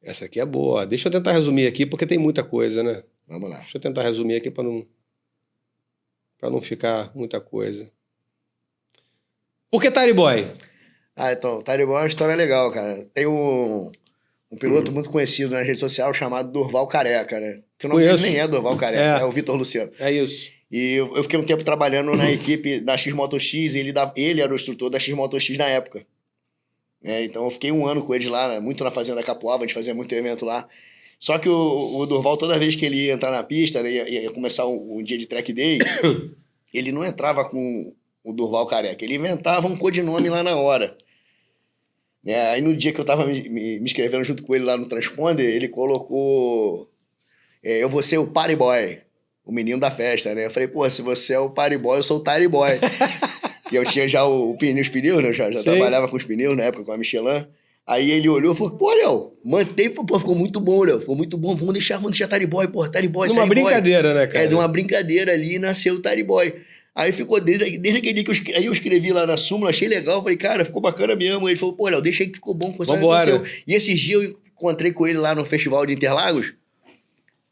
Essa aqui é boa. Deixa eu tentar resumir aqui, porque tem muita coisa, né? Vamos lá. Deixa eu tentar resumir aqui para não ficar muita coisa. Por que Tire Boy? Então, Tire Boy é uma história legal, cara. Tem um piloto muito conhecido na rede social chamado Durval Careca, né? Que o nome dele nem é Durval Careca, é o Vitor Luciano. É isso. E eu fiquei um tempo trabalhando na equipe da X-Moto X, e ele era o instrutor da X-Moto X na época. Então eu fiquei um ano com eles lá, né? Muito na Fazenda Capoava, a gente fazia muito evento lá. Só que o Durval, toda vez que ele ia entrar na pista, né, ia começar um dia de track day, ele não entrava com o Durval Careca, ele inventava um codinome lá na hora. Aí no dia que eu tava me inscrevendo junto com ele lá no transponder, ele colocou... eu vou ser o Party Boy, o menino da festa, né? Eu falei, pô, se você é o Party Boy, eu sou o Tire Boy. E eu tinha já os pneus, né? Eu já trabalhava com os pneus na época, com a Michelin. Aí ele olhou e falou, pô, Léo, mantém, pô, ficou muito bom, Léo. Ficou muito bom, vamos deixar Tire Boy, pô, Tire Boy, Numa brincadeira, né, cara? De uma brincadeira ali, nasceu o Tire Boy. Aí ficou, desde aquele dia que eu escrevi lá na súmula, achei legal, falei, cara, ficou bacana mesmo. Aí ele falou, pô, Léo, deixa aí que ficou bom. Vambora. E esses dias eu encontrei com ele lá no Festival de Interlagos.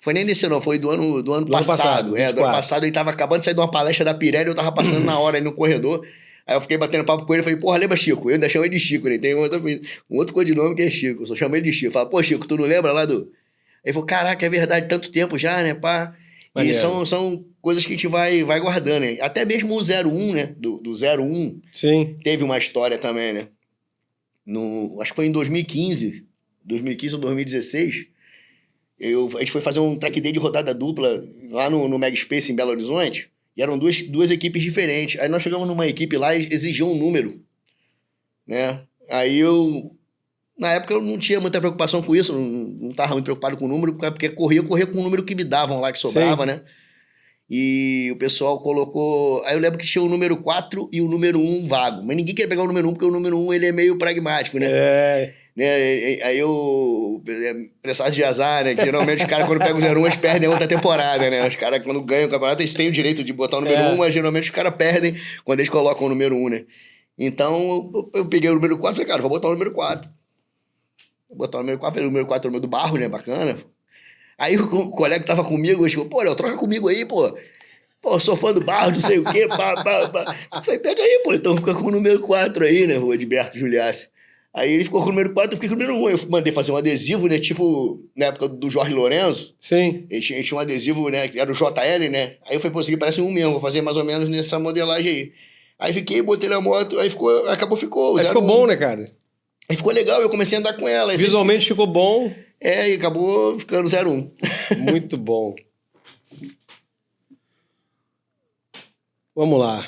Foi nem desse não, foi do ano passado. Do ano passado ele tava acabando de sair de uma palestra da Pirelli, eu tava passando na hora aí no corredor. Aí eu fiquei batendo papo com ele, falei, porra, lembra Chico? Eu ainda chamo ele de Chico, né? Tem um outro codinome que é Chico, eu só chamo ele de Chico. Fala, pô, Chico, tu não lembra lá do... Ele falou, caraca, é verdade, tanto tempo já, né, pá? E são coisas que a gente vai guardando, né? Até mesmo o 01, né? Do 01, sim, teve uma história também, né? Acho que foi em 2015 ou 2016, a gente foi fazer um track day de rodada dupla lá no Mega Space em Belo Horizonte, e eram duas equipes diferentes. Aí nós chegamos numa equipe lá e exigiam um número, né? Aí na época eu não tinha muita preocupação com isso, não estava muito preocupado com o número, porque corria com o número que me davam lá, que sobrava, né? E o pessoal colocou... Aí eu lembro que tinha o número 4 e o número 1 vago, mas ninguém queria pegar o número 1, porque o número 1 ele é meio pragmático, né? né? Aí eu... Pressado de azar, né? Que geralmente os caras, quando pegam o 01, eles perdem a outra temporada, né? Os caras, quando ganham o campeonato, eles têm o direito de botar o número 1, mas geralmente os caras perdem quando eles colocam o número 1, né? Então, eu peguei o número 4 e falei, cara, vou botar o número 4. Vou botar o número 4, falei, o número 4 é o número do Barro, né? Bacana. Aí o colega que tava comigo, eu tipo, pô, Léo, troca comigo aí, pô. Pô, sou fã do Barro, não sei o quê, pá. Eu falei, pega aí, pô, então fica com o número 4 aí, né? O Edberto Juliassi. Aí ele ficou com o número 4, eu fiquei com o número 1. Eu mandei fazer um adesivo, né? Tipo, na época do Jorge Lourenço. Sim. Ele tinha um adesivo, né? Que era o JL, né? Aí eu falei, pô, isso aqui parece um mesmo, vou fazer mais ou menos nessa modelagem aí. Aí fiquei, botei na moto, aí ficou. Mas ficou bom, né, cara? Aí ficou legal, eu comecei a andar com ela. Visualmente ficou bom. E acabou ficando 01. Muito bom. Vamos lá.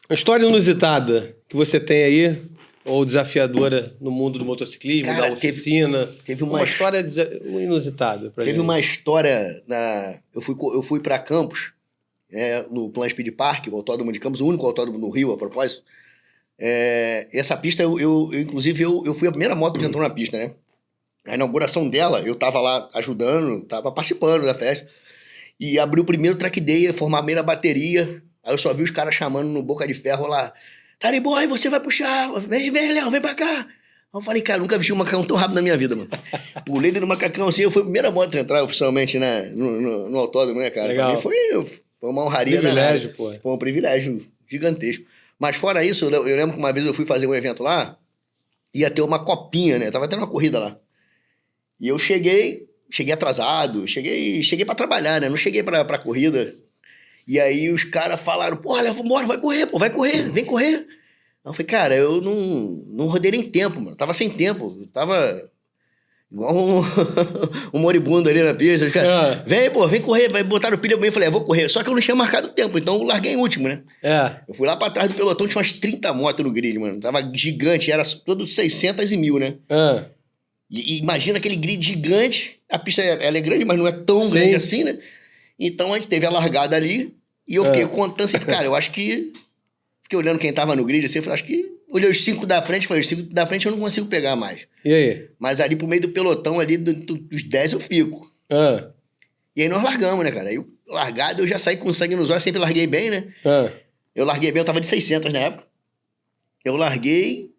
Uma história inusitada que você tem aí, ou desafiadora no mundo do motociclismo, Cara, da oficina. Teve uma história inusitada pra gente. Teve uma história eu fui para Campos, no Plan Speed Park, o autódromo de Campos, o único autódromo no Rio, a propósito. Essa pista, inclusive, eu fui a primeira moto que entrou na pista, né? A inauguração dela, eu tava lá ajudando, tava participando da festa. E abri o primeiro track day, formar a primeira bateria. Aí eu só vi os caras chamando no Boca de Ferro lá. Tari Boy, você vai puxar. Vem, Léo, vem pra cá. Eu falei, cara, nunca vesti um macacão tão rápido na minha vida, mano. Pulei dentro do macacão assim, eu fui a primeira moto a entrar oficialmente, né, no autódromo, né, cara? Legal. Pra mim foi uma honraria. Privilégio, pô. Foi um privilégio gigantesco. Mas fora isso, eu lembro que uma vez eu fui fazer um evento lá, ia ter uma copinha, né? Tava tendo uma corrida lá. E eu cheguei atrasado, cheguei pra trabalhar, né? Não cheguei pra corrida. E aí os caras falaram, pô, Léo, vambora, vai correr, vem correr. Aí eu falei, cara, eu não rodei nem tempo, mano. Tava sem tempo. Eu tava igual um moribundo ali na pista. Os caras, vem correr, vai botar no pilha pra mim. Eu falei, vou correr. Só que eu não tinha marcado o tempo, então eu larguei em último, né? Eu fui lá pra trás do pelotão, tinha umas 30 motos no grid, mano. Tava gigante, era todo 600 e 1000, né? E imagina aquele grid gigante. A pista ela é grande, mas não é tão grande assim, né? Então a gente teve a largada ali e eu fiquei contando assim, cara, eu acho que... Fiquei olhando quem tava no grid assim, eu falei, acho que... Olhei os 5 da frente, falei, os 5 da frente eu não consigo pegar mais. E aí? Mas ali pro meio do pelotão, ali dos 10 eu fico. E aí nós largamos, né, cara? Aí largado eu já saí com sangue nos olhos, sempre larguei bem, né? Eu larguei bem, eu tava de 600 na época. Eu larguei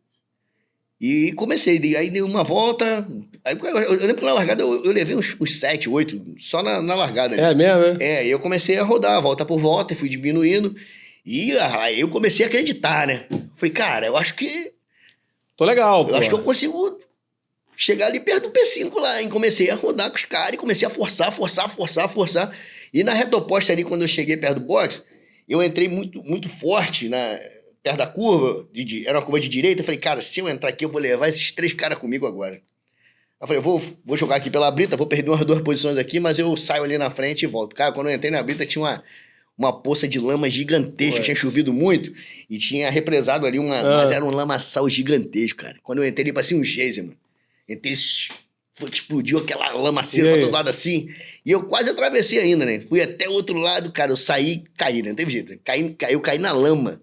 e comecei. Aí dei uma volta. Aí, eu lembro que na largada eu levei uns 7, 8, só na largada. É mesmo, e eu comecei a rodar, volta por volta, fui diminuindo. E aí eu comecei a acreditar, né? Falei, cara, eu acho que... Tô legal, pô. Eu acho que eu consigo chegar ali perto do P5 lá, hein? Comecei a rodar com os caras e comecei a forçar. E na reta oposta ali, quando eu cheguei perto do box, eu entrei muito forte perto da curva, era uma curva de direita. Eu falei, cara, se eu entrar aqui, eu vou levar esses 3 caras comigo agora. Eu falei, vou jogar aqui pela brita, vou perder umas 2 posições aqui, mas eu saio ali na frente e volto. Cara, quando eu entrei na brita, tinha uma poça de lama gigantesca, tinha chovido muito e tinha represado ali mas era um lamaçal gigantesco, cara. Quando eu entrei ali, parecia um geyser, mano. Entrei, explodiu aquela lamaceira pra todo lado assim, e eu quase atravessei ainda, né? Fui até o outro lado, cara, eu saí, caí, né? Não teve jeito. Eu caí na lama.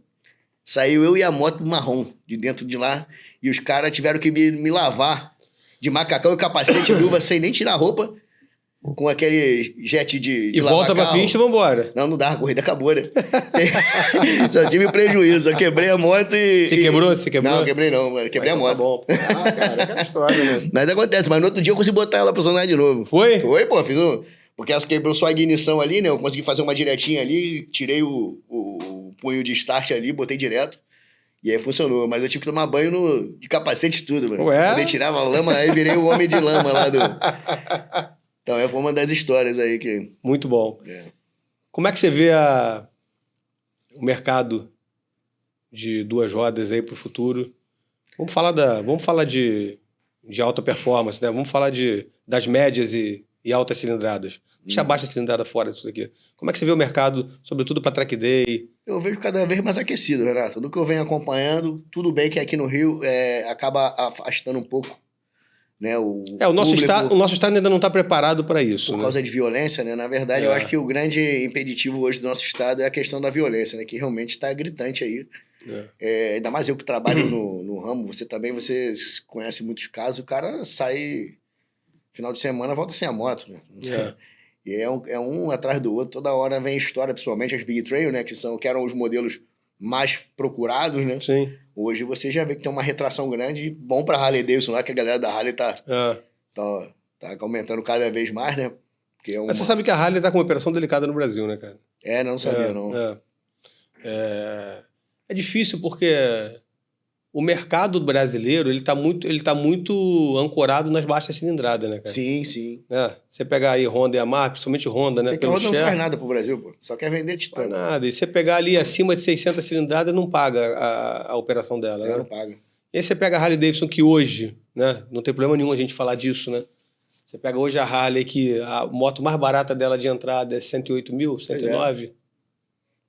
Saiu eu e a moto marrom de dentro de lá, e os caras tiveram que me lavar de macacão e capacete, luva, sem nem tirar a roupa, com aquele jet de e volta pra pista e vambora. Não dá, a corrida acabou, né? Só tive prejuízo, eu quebrei a moto e... Você quebrou? Não, quebrei não, quebrei a moto. Tá bom. Cara, é aquela história, né? Mas acontece, mas no outro dia eu consegui botar ela pra funcionar de novo. Foi? Foi, pô, fiz um... Porque ela quebrou só a ignição ali, né? Eu consegui fazer uma diretinha ali, tirei o punho de start ali, botei direto. E aí funcionou, mas eu tive que tomar banho de capacete e tudo, mano. Quando eu tirava a lama, aí virei o homem de lama lá do... Então, foi uma das histórias aí que... Muito bom. Como é que você vê o mercado de 2 rodas aí pro futuro? Vamos falar de alta performance, né? Vamos falar das médias e altas cilindradas. Deixa a baixa cilindrada fora disso daqui. Como é que você vê o mercado, sobretudo para track day? Eu vejo cada vez mais aquecido, Renato. Do que eu venho acompanhando, tudo bem que aqui no Rio acaba afastando um pouco, né, o nosso estado ainda não está preparado para isso. Por causa de violência, né? Na verdade, eu acho que o grande impeditivo hoje do nosso estado é a questão da violência, né? Que realmente está gritante aí. Ainda mais eu que trabalho no ramo, você conhece muitos casos, o cara sai final de semana, volta sem a moto, né? E é um atrás do outro, toda hora vem história, principalmente as Big Trail, né? Que eram os modelos mais procurados, né? Sim. Hoje você já vê que tem uma retração grande, bom pra Harley Davidson lá, que a galera da Harley tá aumentando cada vez mais, né? Mas você sabe que a Harley tá com uma operação delicada no Brasil, né, cara? Não sabia, não. É difícil porque o mercado brasileiro, ele tá muito ancorado nas baixas cilindradas, né, cara? Sim, sim. Você pegar aí Honda e Yamaha, principalmente Honda, né? Porque a Honda não traz nada pro Brasil, pô. Só quer vender Titan. Não nada. E você pegar ali acima de 600 cilindradas, não paga a operação dela, né? Não paga. E aí você pega a Harley Davidson, que hoje, né? Não tem problema nenhum a gente falar disso, né? Você pega hoje a Harley, que a moto mais barata dela de entrada é 108 mil, 109.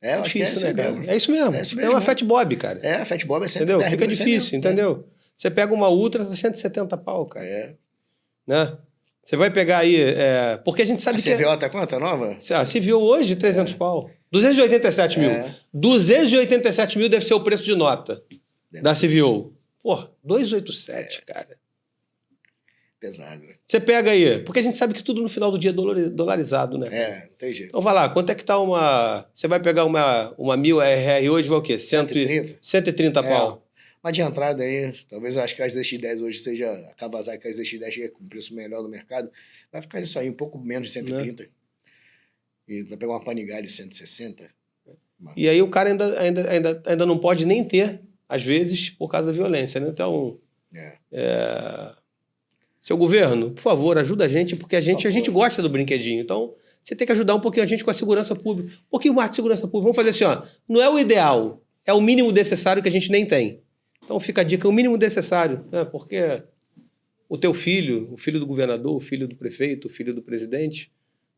Eu acho que é isso, né, cara? É isso mesmo. É uma Fat Bob, cara. A Fat Bob é 110 entendeu? Fica mil, difícil, entendeu? Você pega uma Ultra, tá 170 pau, cara. Né? Você vai pegar aí... porque a gente sabe que... A CVO tá quanto? A nova? A CVO hoje, 300 pau. 287 mil. 287 mil deve ser o preço de nota da CVO. Pô, 287, cara. Pesado, né? Você pega aí, porque a gente sabe que tudo no final do dia é dolarizado, né? Não tem jeito. Então vai lá, quanto é que tá uma... Você vai pegar uma 1000 RR hoje, vai o quê? 130? 130 pau. Mas de entrada aí, talvez eu acho que a ZX10 hoje seja a Kawasaki, a ZX10 chega com preço melhor do mercado, vai ficar isso aí, um pouco menos de 130. E vai pegar uma Panigale 160. E aí o cara ainda não pode nem ter, às vezes, por causa da violência, né? Então... Seu governo, por favor, ajuda a gente, porque a gente gosta do brinquedinho. Então, você tem que ajudar um pouquinho a gente com a segurança pública. Um pouquinho mais de segurança pública. Vamos fazer assim, ó. Não é o ideal, é o mínimo necessário que a gente nem tem. Então, fica a dica, o mínimo necessário, né? Porque o teu filho, o filho do governador, o filho do prefeito, o filho do presidente,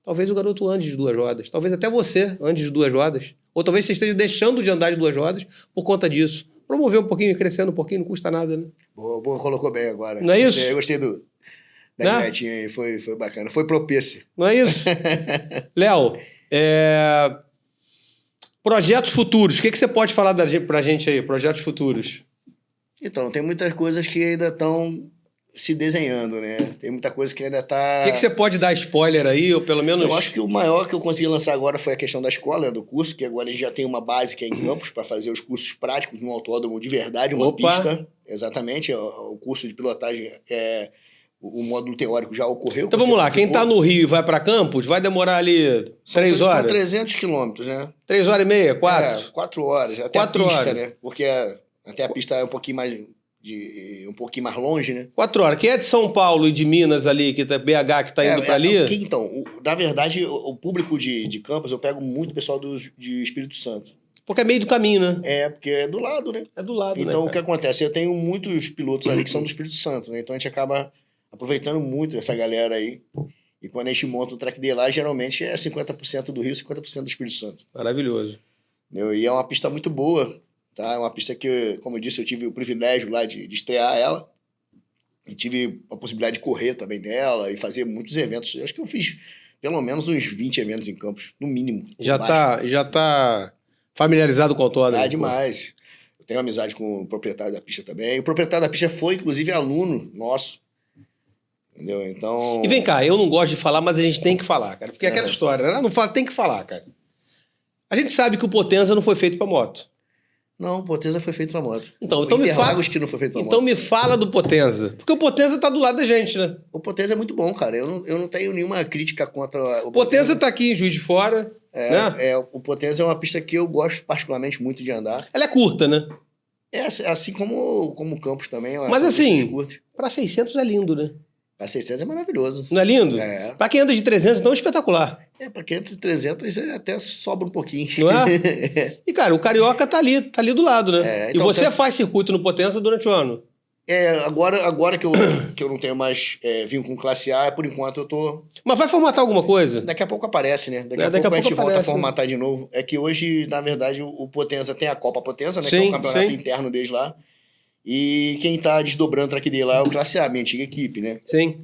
talvez o garoto ande de 2 rodas. Talvez até você ande de 2 rodas. Ou talvez você esteja deixando de andar de 2 rodas por conta disso. Promover um pouquinho, crescendo um pouquinho, não custa nada, né? Boa, colocou bem agora. Não é isso? Eu gostei da diretinha aí, foi bacana. Foi propício. Não é isso? Léo, projetos futuros. O que você pode falar pra gente aí? Projetos futuros. Então, tem muitas coisas que ainda estão se desenhando, né? Tem muita coisa que ainda está... O que você pode dar spoiler aí, ou pelo menos... Eu acho que o maior que eu consegui lançar agora foi a questão da escola, né, do curso, que agora a gente já tem uma base que é em Campos para fazer os cursos práticos num autódromo de verdade, uma pista. Exatamente, o curso de pilotagem o módulo teórico já ocorreu. Então vamos lá, quem está no Rio e vai para Campos, vai demorar ali 3 horas? São 300 quilômetros, né? 3 horas e meia, 4? 4 horas, até 4 a pista, horas. Né? Porque até a pista é um pouquinho mais longe, né? 4 horas. Quem é de São Paulo e de Minas ali, que tá BH, que tá indo para ali? Então, na verdade, o público de Campos, eu pego muito pessoal de Espírito Santo. Porque é meio do caminho, né? Porque é do lado, né? É do lado, né? Então, o que acontece? Eu tenho muitos pilotos ali que são do Espírito Santo, né? Então, a gente acaba aproveitando muito essa galera aí. E quando a gente monta o track day lá, geralmente é 50% do Rio, 50% do Espírito Santo. Maravilhoso. Entendeu? E é uma pista muito boa, tá? É uma pista que, como eu disse, eu tive o privilégio lá de estrear ela. E tive a possibilidade de correr também dela e fazer muitos eventos. Eu acho que eu fiz pelo menos uns 20 eventos em Campos, no mínimo. Já tá familiarizado com o autódromo? Demais. Eu tenho amizade com o proprietário da pista também. O proprietário da pista foi, inclusive, aluno nosso. Entendeu? Então... E vem cá, eu não gosto de falar, mas a gente tem que falar, cara. Porque é aquela história, né? Não fala, tem que falar, cara. A gente sabe que o Potenza não foi feito pra moto. Não, o Potenza foi feito pra moto. Então me fala. Que não foi feito pra então moto. me fala do Potenza. Porque o Potenza tá do lado da gente, né? O Potenza é muito bom, cara. Eu não tenho nenhuma crítica contra o Potenza tá aqui em Juiz de Fora. Né? O Potenza é uma pista que eu gosto particularmente muito de andar. Ela é curta, né? Assim como o Campos também. Mas assim, pra 600 é lindo, né? Pra 600 é maravilhoso. Não é lindo? Pra quem anda de 300, então é espetacular. Pra quem anda de 300 até sobra um pouquinho. Não é? E, cara, o Carioca tá ali do lado, né? Então, e você faz circuito no Potenza durante o ano? Agora que eu não tenho mais vínculo com classe A, por enquanto eu tô... Mas vai formatar alguma coisa? Daqui a pouco aparece, né? Daqui a pouco a gente volta a formatar de novo. É que hoje, na verdade, o Potenza tem a Copa Potenza, né? Sim, que é o campeonato interno deles lá. E quem tá desdobrando o track dele lá é o classe A, minha antiga equipe, né? Sim.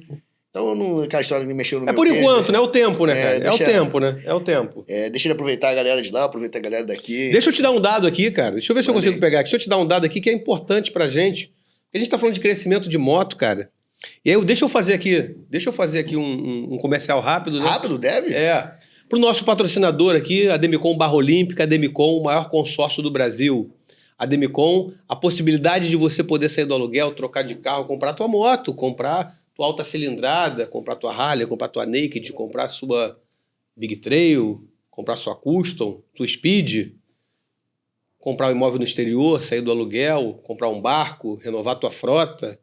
Então, não, aquela história que me mexeu no meu É por queijo, enquanto, né? É o tempo, né, cara? É o deixa- tempo, né? É o tempo. deixa ele aproveitar a galera de lá, aproveitar a galera daqui. Deixa eu te dar um dado aqui, cara. Deixa eu ver se eu Manda consigo aí. pegar aqui. Deixa eu te dar um dado aqui que é importante pra gente. A gente tá falando de crescimento de moto, cara. E aí, deixa eu fazer aqui um comercial rápido, né? Rápido, deve? Pro nosso patrocinador aqui, a Demicon Barra Olímpica, a Demicon, o maior consórcio do Brasil. A Demicon, a possibilidade de você poder sair do aluguel, trocar de carro, comprar tua moto, comprar tua alta cilindrada, comprar tua Harley, comprar tua Naked, comprar sua Big Trail, comprar sua Custom, tua Speed, comprar um imóvel no exterior, sair do aluguel, comprar um barco, renovar tua frota,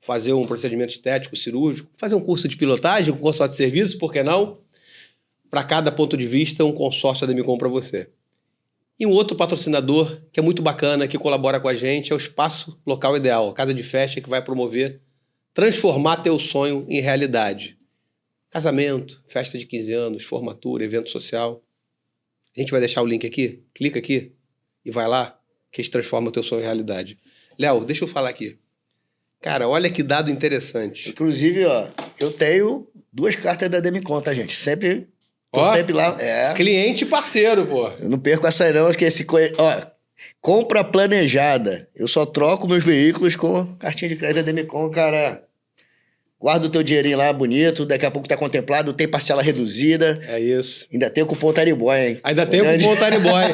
fazer um procedimento estético, cirúrgico, fazer um curso de pilotagem, um consórcio de serviço, por que não? Para cada ponto de vista, um consórcio da Demicon para você. E um outro patrocinador que é muito bacana, que colabora com a gente, é o Espaço Local Ideal, a casa de festa que vai promover, transformar teu sonho em realidade. Casamento, festa de 15 anos, formatura, evento social. A gente vai deixar o link aqui, clica aqui e vai lá, que eles transformam o teu sonho em realidade. Léo, deixa eu falar aqui. Cara, olha que dado interessante. Inclusive, ó, eu tenho 2 cartas da Demicon, tá, gente? Tô sempre lá. Cliente e parceiro, pô. Eu não perco essa não, que ó, compra planejada. Eu só troco meus veículos com cartinha de crédito da Demicon, cara. Guarda o teu dinheirinho lá, bonito, daqui a pouco tá contemplado, tem parcela reduzida. É isso. Ainda tem o cupom Tariboy, hein? Ainda tem o cupom Tariboy.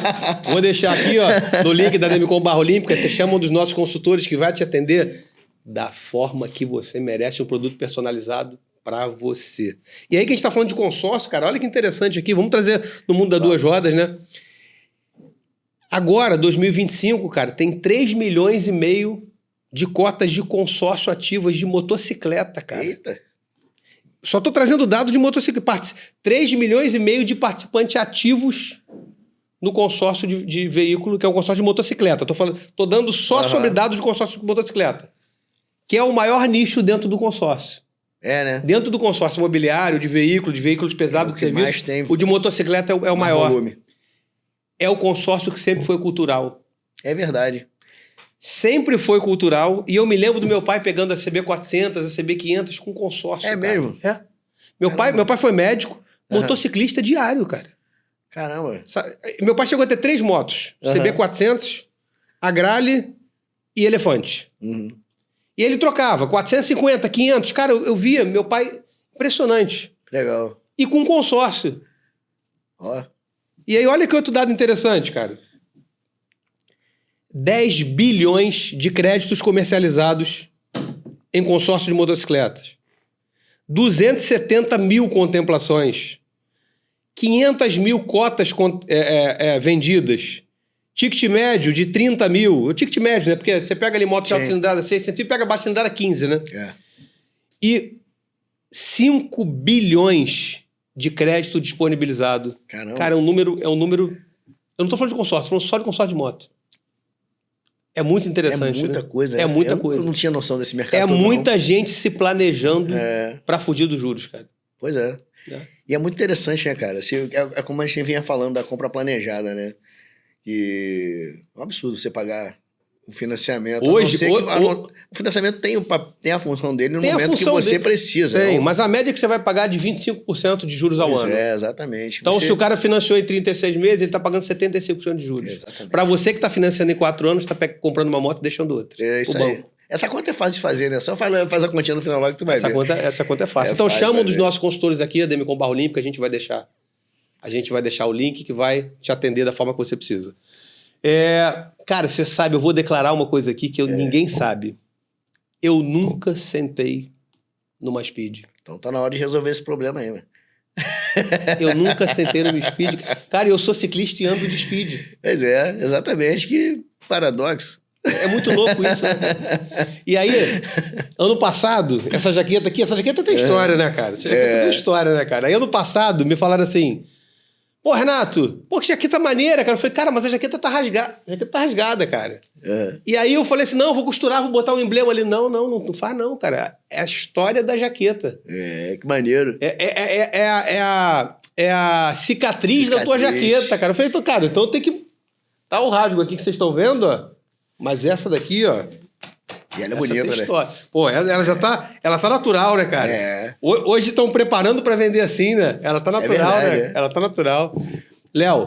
Vou deixar aqui, ó, no link da Demicon Barra Olímpica, você chama um dos nossos consultores que vai te atender da forma que você merece, um produto personalizado para você. E aí que a gente tá falando de consórcio, cara, olha que interessante aqui, vamos trazer no mundo das duas rodas, né? Agora, 2025, cara, tem 3,5 milhões de cotas de consórcio ativas de motocicleta, cara. Eita! Só tô trazendo dados de motocicleta. 3,5 milhões de participantes ativos no consórcio de veículo, que é um consórcio de motocicleta. Tô dando só sobre dados de consórcio de motocicleta, que é o maior nicho dentro do consórcio. Né? Dentro do consórcio imobiliário, de veículos pesados, de serviço, mais tem, o de motocicleta é o maior. Volume. É o consórcio que sempre foi cultural. É verdade. Sempre foi cultural. E eu me lembro do meu pai pegando a CB400, a CB500 com consórcio. É cara. mesmo? É. Meu pai foi médico, motociclista diário, cara. Caramba. Meu pai chegou a ter 3 motos. CB400, Agrale e Elefante. Uhum. E ele trocava 450, 500. Cara, eu via meu pai... Impressionante. Legal. E com consórcio. Ó. E aí, olha que outro dado interessante, cara. 10 bilhões de créditos comercializados em consórcio de motocicletas. 270 mil contemplações. 500 mil cotas vendidas. Ticket médio de 30 mil. O ticket médio, né? Porque você pega ali moto de alta cilindrada 600 e pega baixa cilindrada 15, né? E 5 bilhões de crédito disponibilizado. Caramba. Cara, é um número... Eu não tô falando de consórcio, tô falando só de consórcio de moto. É muito interessante, É muita coisa. É muita eu coisa. Eu não tinha noção desse mercado. É muita gente se planejando É. pra fugir dos juros, cara. Pois é. E é muito interessante, né, cara? É como a gente vinha falando da compra planejada, né? Que é um absurdo você pagar um financiamento. Hoje, o financiamento tem a função dele no momento que você precisa. Tem, não? mas a média é que você vai pagar de 25% de juros ao ano. É, exatamente. Então, se o cara financiou em 36 meses, ele tá pagando 75% de juros. Exatamente. Pra você que tá financiando em 4 anos, tá comprando uma moto e deixando outra. É isso aí. Essa conta é fácil de fazer, né? Só faz a continha no final logo que tu vai ver. Essa conta é fácil. Então, chama um dos nossos consultores aqui, a Demicon Barra Olímpica, a gente vai deixar o link que vai te atender da forma que você precisa. Cara, você sabe, eu vou declarar uma coisa aqui que ninguém sabe. Eu nunca sentei numa Speed. Então tá na hora de resolver esse problema aí, né? Eu nunca sentei numa Speed. Cara, eu sou ciclista e ando de Speed. Pois é, exatamente. Que paradoxo. É muito louco isso, né? E aí, ano passado, essa jaqueta tem história, né, cara? Essa jaqueta tem história, né, cara? Aí, ano passado, me falaram assim... Pô, Renato, que jaqueta maneira, cara. Eu falei, cara, mas a jaqueta tá rasgada. A jaqueta tá rasgada, cara. E aí eu falei assim, não, vou costurar, vou botar um emblema ali. Não faz não, cara. É a história da jaqueta. Que maneiro. É a cicatriz da tua jaqueta, cara. Eu falei, então, cara, então tem que... Tá o rasgo aqui que vocês estão vendo, ó. Mas essa daqui, ó... E ela é Essa bonita, tem né? história. Pô, ela já tá... Ela tá natural, né, cara? É. Hoje estão preparando pra vender assim, né? Ela tá natural, verdade, né? é. Ela tá natural. Léo,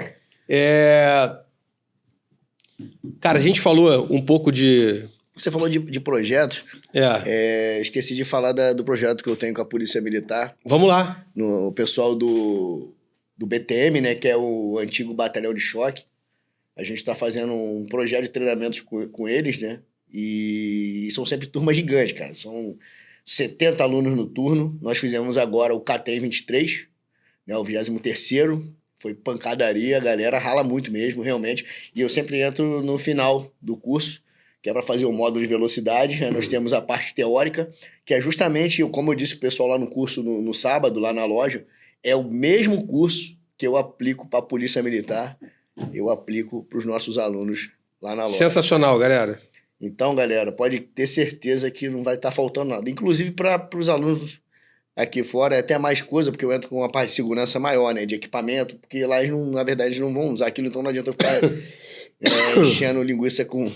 cara, a gente falou um pouco de... Você falou de projetos. É. Esqueci de falar do projeto que eu tenho com a Polícia Militar. Vamos lá. O pessoal do BTM, né? Que é o antigo Batalhão de Choque. A gente está fazendo um projeto de treinamentos com eles, né? E são sempre turmas gigantes, cara. São 70 alunos no turno. Nós fizemos agora o KTM 23, né? O 23º. Foi pancadaria, a galera rala muito mesmo, realmente. E eu sempre entro no final do curso, que é para fazer o módulo de velocidade. Nós temos a parte teórica, que é justamente, como eu disse pro pessoal lá no curso no sábado, lá na loja, é o mesmo curso que eu aplico para a Polícia Militar, eu aplico para os nossos alunos lá na loja. Sensacional, galera. Então, galera, pode ter certeza que não vai estar faltando nada. Inclusive para os alunos aqui fora é até mais coisa, porque eu entro com uma parte de segurança maior, né? De equipamento, porque lá eles, na verdade, eles não vão usar aquilo, então não adianta eu ficar enchendo linguiça com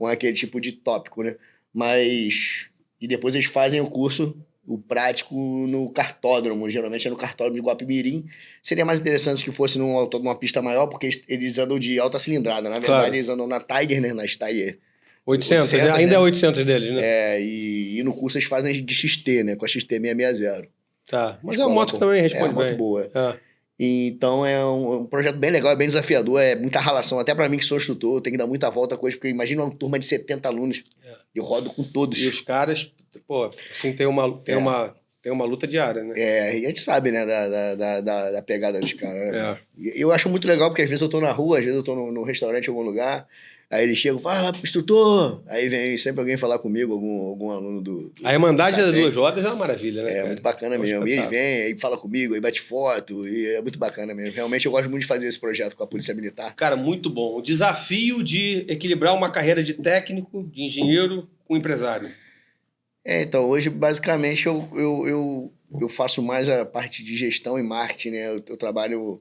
aquele tipo de tópico, né? Mas... E depois eles fazem o curso, o prático, no cartódromo. Geralmente é no cartódromo de Guapimirim. Seria mais interessante que fosse numa pista maior, porque eles andam de alta cilindrada. Na verdade, eles andam na Tiger, né? Na Tiger 800, ainda né? É 800 deles, né? E no curso eles fazem de XT, né? Com a XT 660. Tá, mas é uma moto que também responde bem. É uma moto boa. Então é um projeto bem legal, é bem desafiador, é muita relação. Até pra mim que sou instrutor, tem que dar muita volta a coisa, porque imagina uma turma de 70 alunos, eu rodo com todos. E os caras, pô, assim, tem uma luta diária, né? E a gente sabe, né, da pegada dos caras. Né? Eu acho muito legal, porque às vezes eu tô na rua, às vezes eu tô no restaurante em algum lugar, aí eles chegam, fala pro instrutor, aí vem sempre alguém falar comigo, algum aluno do a Irmandade das Duas Rodas é uma maravilha, né? É muito bacana mesmo. E eles vêm, aí fala comigo, aí bate foto, e é muito bacana mesmo. Realmente eu gosto muito de fazer esse projeto com a Polícia Militar. Cara, muito bom. O desafio de equilibrar uma carreira de técnico, de engenheiro, com empresário. Então, hoje, basicamente, eu faço mais a parte de gestão e marketing, né? Eu trabalho...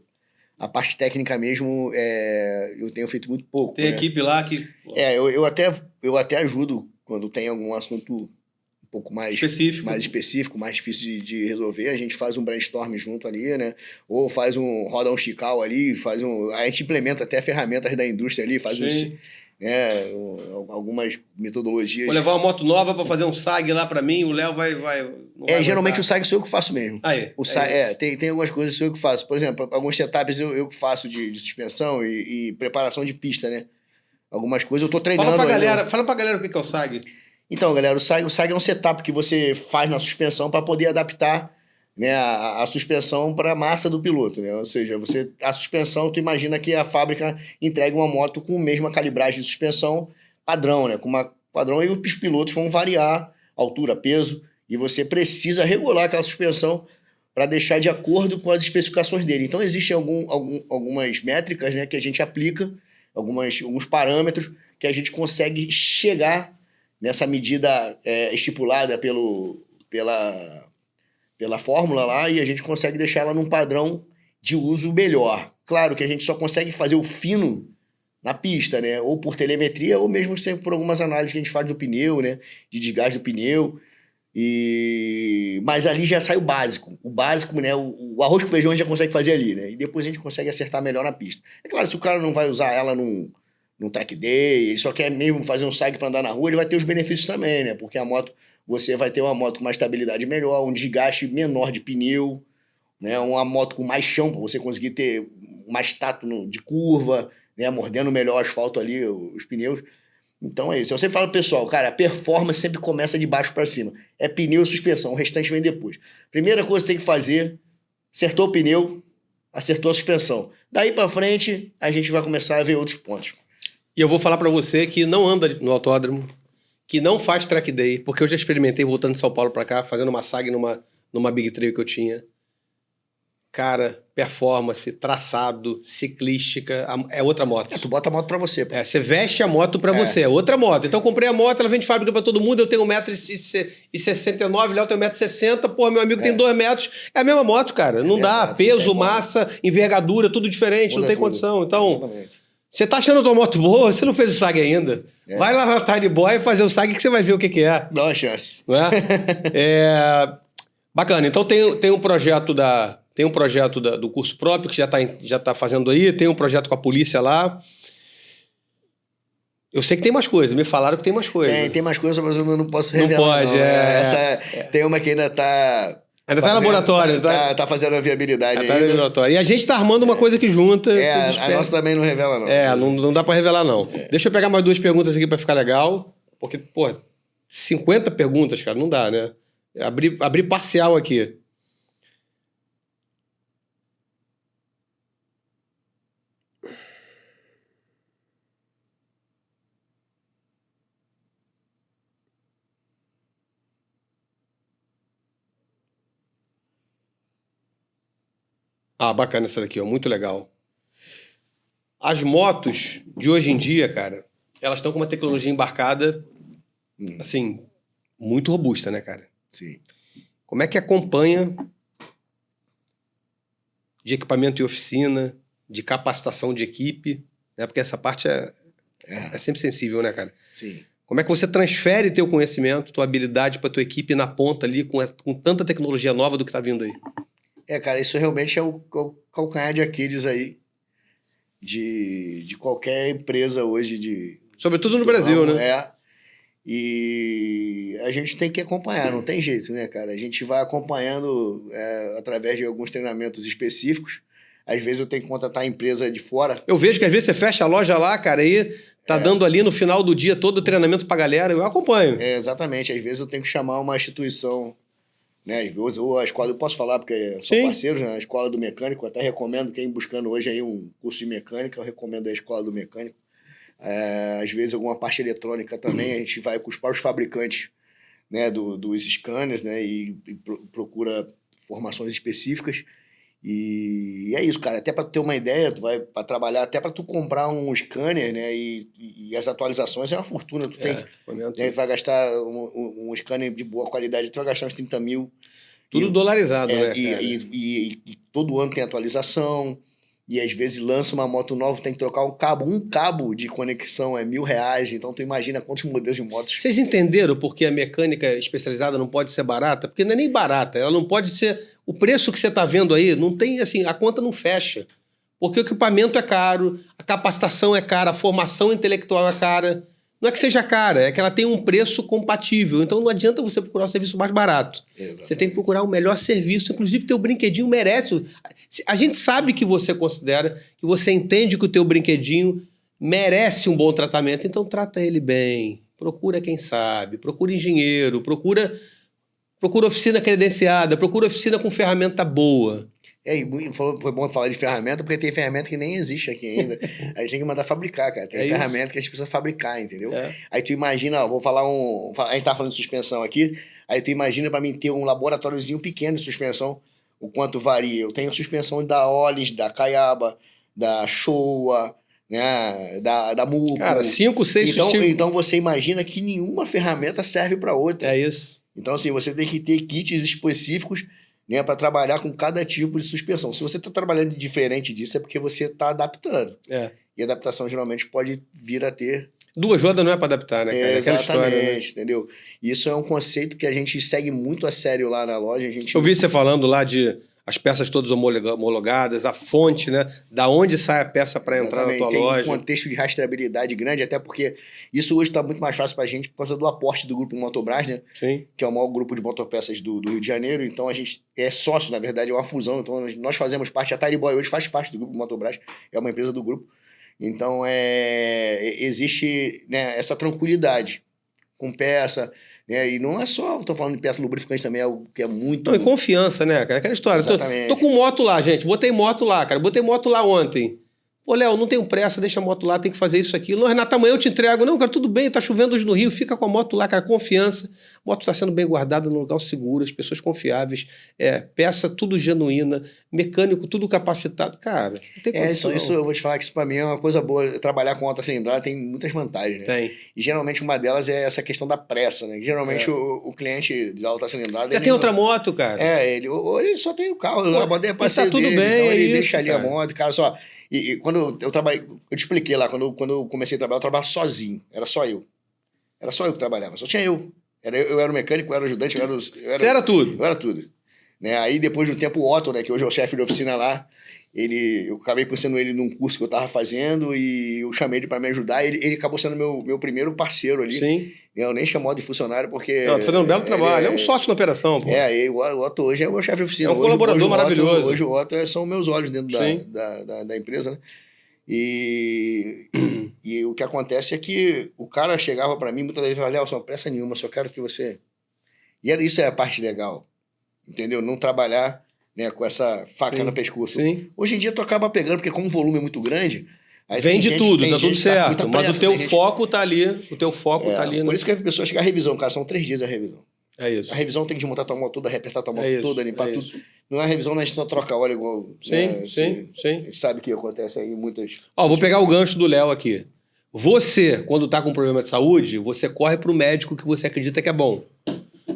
A parte técnica mesmo, eu tenho feito muito pouco. Tem equipe lá que... Eu até ajudo quando tem algum assunto um pouco mais específico, mais difícil de resolver. A gente faz um brainstorm junto ali, né? Ou roda um chical ali, a gente implementa até ferramentas da indústria ali, faz algumas metodologias. Vou levar uma moto nova para fazer um SAG lá para mim, o Léo vai geralmente o SAG sou eu que faço mesmo. Tem algumas coisas que sou eu que faço. Por exemplo, alguns setups eu que faço de suspensão e preparação de pista, né? Algumas coisas eu tô treinando. Fala pra galera o que é o SAG. Então, galera, o SAG é um setup que você faz na suspensão para poder adaptar, né, a suspensão para a massa do piloto, né? Ou seja, a suspensão, tu imagina que a fábrica entrega uma moto com a mesma calibragem de suspensão padrão, né? Com uma padrão, e os pilotos vão variar altura, peso, e você precisa regular aquela suspensão para deixar de acordo com as especificações dele. Então, existem algumas métricas, né, que a gente aplica, alguns parâmetros que a gente consegue chegar nessa medida estipulada pela fórmula lá, e a gente consegue deixar ela num padrão de uso melhor. Claro que a gente só consegue fazer o fino na pista, né? Ou por telemetria, ou mesmo sempre por algumas análises que a gente faz do pneu, né? De desgaste do pneu. Mas ali já sai o básico. O básico, né? O arroz com feijão a gente já consegue fazer ali, né? E depois a gente consegue acertar melhor na pista. É claro, se o cara não vai usar ela num track day, ele só quer mesmo fazer um SAG para andar na rua, ele vai ter os benefícios também, né? Porque a moto... Você vai ter uma moto com uma estabilidade melhor, um desgaste menor de pneu, né? Uma moto com mais chão, para você conseguir ter mais tato de curva, né? Mordendo melhor o asfalto ali, os pneus. Então é isso. Eu sempre falo pro pessoal, cara, a performance sempre começa de baixo para cima. É pneu e suspensão, o restante vem depois. Primeira coisa que tem que fazer, acertou o pneu, acertou a suspensão. Daí para frente, a gente vai começar a ver outros pontos. E eu vou falar para você que não anda no autódromo, que não faz track day, porque eu já experimentei voltando de São Paulo para cá, fazendo uma SAG numa Big Trail que eu tinha. Cara, performance, traçado, ciclística, é outra moto. Tu bota a moto pra você. Pô. Você veste a moto pra você, é outra moto. Então eu comprei a moto, ela vem de fábrica pra todo mundo, eu tenho 1,69m, Léo tem 1,60m, porra, meu amigo tem 2 metros. É a mesma moto, cara. Não dá. Peso, massa, envergadura, tudo diferente, não tem condição. Então, Você tá achando a tua moto boa? Você não fez o SAG ainda. Vai lá na Tiny Boy fazer o SAG que você vai ver o que é. Dá uma chance. Não é? Bacana. Então tem um projeto do curso próprio que já tá fazendo aí, tem um projeto com a polícia lá. Eu sei que tem mais coisas, me falaram que tem mais coisas. Tem mais coisas, mas eu não posso revelar. Não pode, Tem uma que ainda tá... Ainda tá em laboratório. Tá fazendo a viabilidade tá em laboratório. E a gente tá armando uma coisa que junta. A nossa também não revela, não. Não dá pra revelar, não. Deixa eu pegar mais 2 perguntas aqui pra ficar legal. Porque, 50 perguntas, cara, não dá, né? Abrir parcial aqui. Bacana essa daqui, ó, muito legal. As motos de hoje em dia, cara, elas estão com uma tecnologia embarcada, assim, muito robusta, né, cara? Sim. Como é que acompanha de equipamento e oficina, de capacitação de equipe, né? Porque essa parte é sempre sensível, né, cara? Sim. Como é que você transfere teu conhecimento, tua habilidade para tua equipe na ponta ali, com tanta tecnologia nova do que tá vindo aí? Cara, isso realmente é o calcanhar de Aquiles aí de qualquer empresa hoje. Sobretudo no Brasil, né? E a gente tem que acompanhar, não tem jeito, né, cara? A gente vai acompanhando através de alguns treinamentos específicos. Às vezes eu tenho que contratar a empresa de fora. Eu vejo que às vezes você fecha a loja lá, cara, e tá dando ali no final do dia todo o treinamento pra galera. Eu acompanho. Exatamente. Às vezes eu tenho que chamar uma instituição, né? Ou a escola, eu posso falar porque são parceiros, né? A escola do mecânico, eu até recomendo quem buscando hoje aí um curso de mecânica, eu recomendo a escola do mecânico. Às vezes alguma parte eletrônica também, a gente vai com os próprios fabricantes, né, dos scanners, né, e procura formações específicas. E é isso, cara. Até para ter uma ideia, tu vai para trabalhar, até para tu comprar um scanner, né, e as atualizações é uma fortuna. Tu tu vai gastar um scanner de boa qualidade, tu vai gastar uns 30 mil. Tudo dolarizado, né? E todo ano tem atualização. E às vezes lança uma moto nova, tem que trocar um cabo de conexão é R$1.000. Então tu imagina quantos modelos de motos. Vocês entenderam por que a mecânica especializada não pode ser barata? Porque não é nem barata, ela não pode ser... O preço que você está vendo aí, não tem assim, a conta não fecha. Porque o equipamento é caro, a capacitação é cara, a formação intelectual é cara. Não é que seja cara, é que ela tem um preço compatível. Então não adianta você procurar um serviço mais barato. Exatamente. Você tem que procurar o melhor serviço. Inclusive, teu brinquedinho merece. A gente sabe que você considera, que você entende que o teu brinquedinho merece um bom tratamento. Então trata ele bem. Procura quem sabe. Procura engenheiro. Procura oficina credenciada. Procura oficina com ferramenta boa. E foi bom falar de ferramenta, porque tem ferramenta que nem existe aqui ainda. A gente tem que mandar fabricar, cara. Tem ferramenta que a gente precisa fabricar, entendeu? Aí tu imagina, vou falar a gente tá falando de suspensão aqui, aí tu imagina para mim ter um laboratóriozinho pequeno de suspensão, o quanto varia. Eu tenho suspensão da Olis, da Caiaba, da Showa, né, da Muco. Cara, 5, 6 Então você imagina que nenhuma ferramenta serve para outra. É isso. Então assim, você tem que ter kits específicos, né, para trabalhar com cada tipo de suspensão. Se você está trabalhando diferente disso, é porque você está adaptando. E a adaptação geralmente pode vir a ter... 2 rodas não é para adaptar, né, cara? Exatamente, história, né? Entendeu? Isso é um conceito que a gente segue muito a sério lá na loja. Eu vi você falando lá de as peças todas homologadas, a fonte, né? Da onde sai a peça para entrar na tua loja. Tem um contexto de rastreabilidade grande, até porque isso hoje está muito mais fácil para a gente por causa do aporte do Grupo Motobras, né? Sim. Que é o maior grupo de motopeças do Rio de Janeiro. Então a gente é sócio, na verdade, é uma fusão. Então nós fazemos parte, a Tiny Boy hoje faz parte do Grupo Motobras, é uma empresa do grupo. Então existe, né, essa tranquilidade com peça. E não é só, tô falando de peça lubrificante também, é algo que é muito... Não, e confiança, né, cara? Aquela história. Tô com moto lá, gente. Botei moto lá, cara. Botei moto lá ontem. Pô, Léo, não tenho pressa, deixa a moto lá, tem que fazer isso aqui. Não, Renato, amanhã eu te entrego. Não, cara, tudo bem, tá chovendo hoje no Rio, fica com a moto lá, cara, confiança. A moto tá sendo bem guardada no lugar seguro, as pessoas confiáveis, peça tudo genuína, mecânico tudo capacitado. Cara, não tem condição. Isso eu vou te falar que isso pra mim é uma coisa boa. Trabalhar com alta cilindrada tem muitas vantagens, né? Tem. E geralmente uma delas é essa questão da pressa, né? Geralmente o cliente de alta cilindrada... Já tem outra moto, cara. Ele só tem o carro, a moto é passeio tá tudo dele, bem, então ele isso, deixa ali cara. a moto, cara, só... E quando eu trabalhei, eu te expliquei lá, quando eu comecei a trabalhar, eu trabalhava sozinho. Era só eu. Era só eu que trabalhava, só tinha eu. Eu era o mecânico, eu era o ajudante, Você era tudo. Eu era tudo. Né? Aí, depois de um tempo, o Otto, né, que hoje é o chefe de oficina lá, eu acabei conhecendo ele num curso que eu tava fazendo e eu chamei ele para me ajudar. Ele acabou sendo meu primeiro parceiro ali. Sim. Eu nem chamo de funcionário porque... Não, tá fazendo um belo trabalho. É um sócio na operação, pô. O Otto hoje é o meu chefe de oficina. É um colaborador maravilhoso. Hoje o Otto são meus olhos dentro da empresa, né? E o que acontece é que o cara chegava para mim muitas vezes e falava, Léo, não pressa nenhuma, só quero que você... Isso é a parte legal, entendeu? Não trabalhar, né, com essa faca no pescoço. Sim. Hoje em dia tu acaba pegando, porque como o volume é muito grande... Vende tudo, tá tudo certo. Mas o teu foco tá ali. O teu foco tá ali. Por isso que a pessoa chega à revisão, cara. São 3 dias a revisão. É isso. A revisão tem que desmontar tua moto toda, reapertar tua moto toda, limpar tudo. Isso. Não é a revisão, a gente só troca óleo igual... Sim. A gente sabe que acontece aí muitas... Vou pegar o gancho do Léo aqui. Você, quando tá com problema de saúde, você corre pro médico que você acredita que é bom.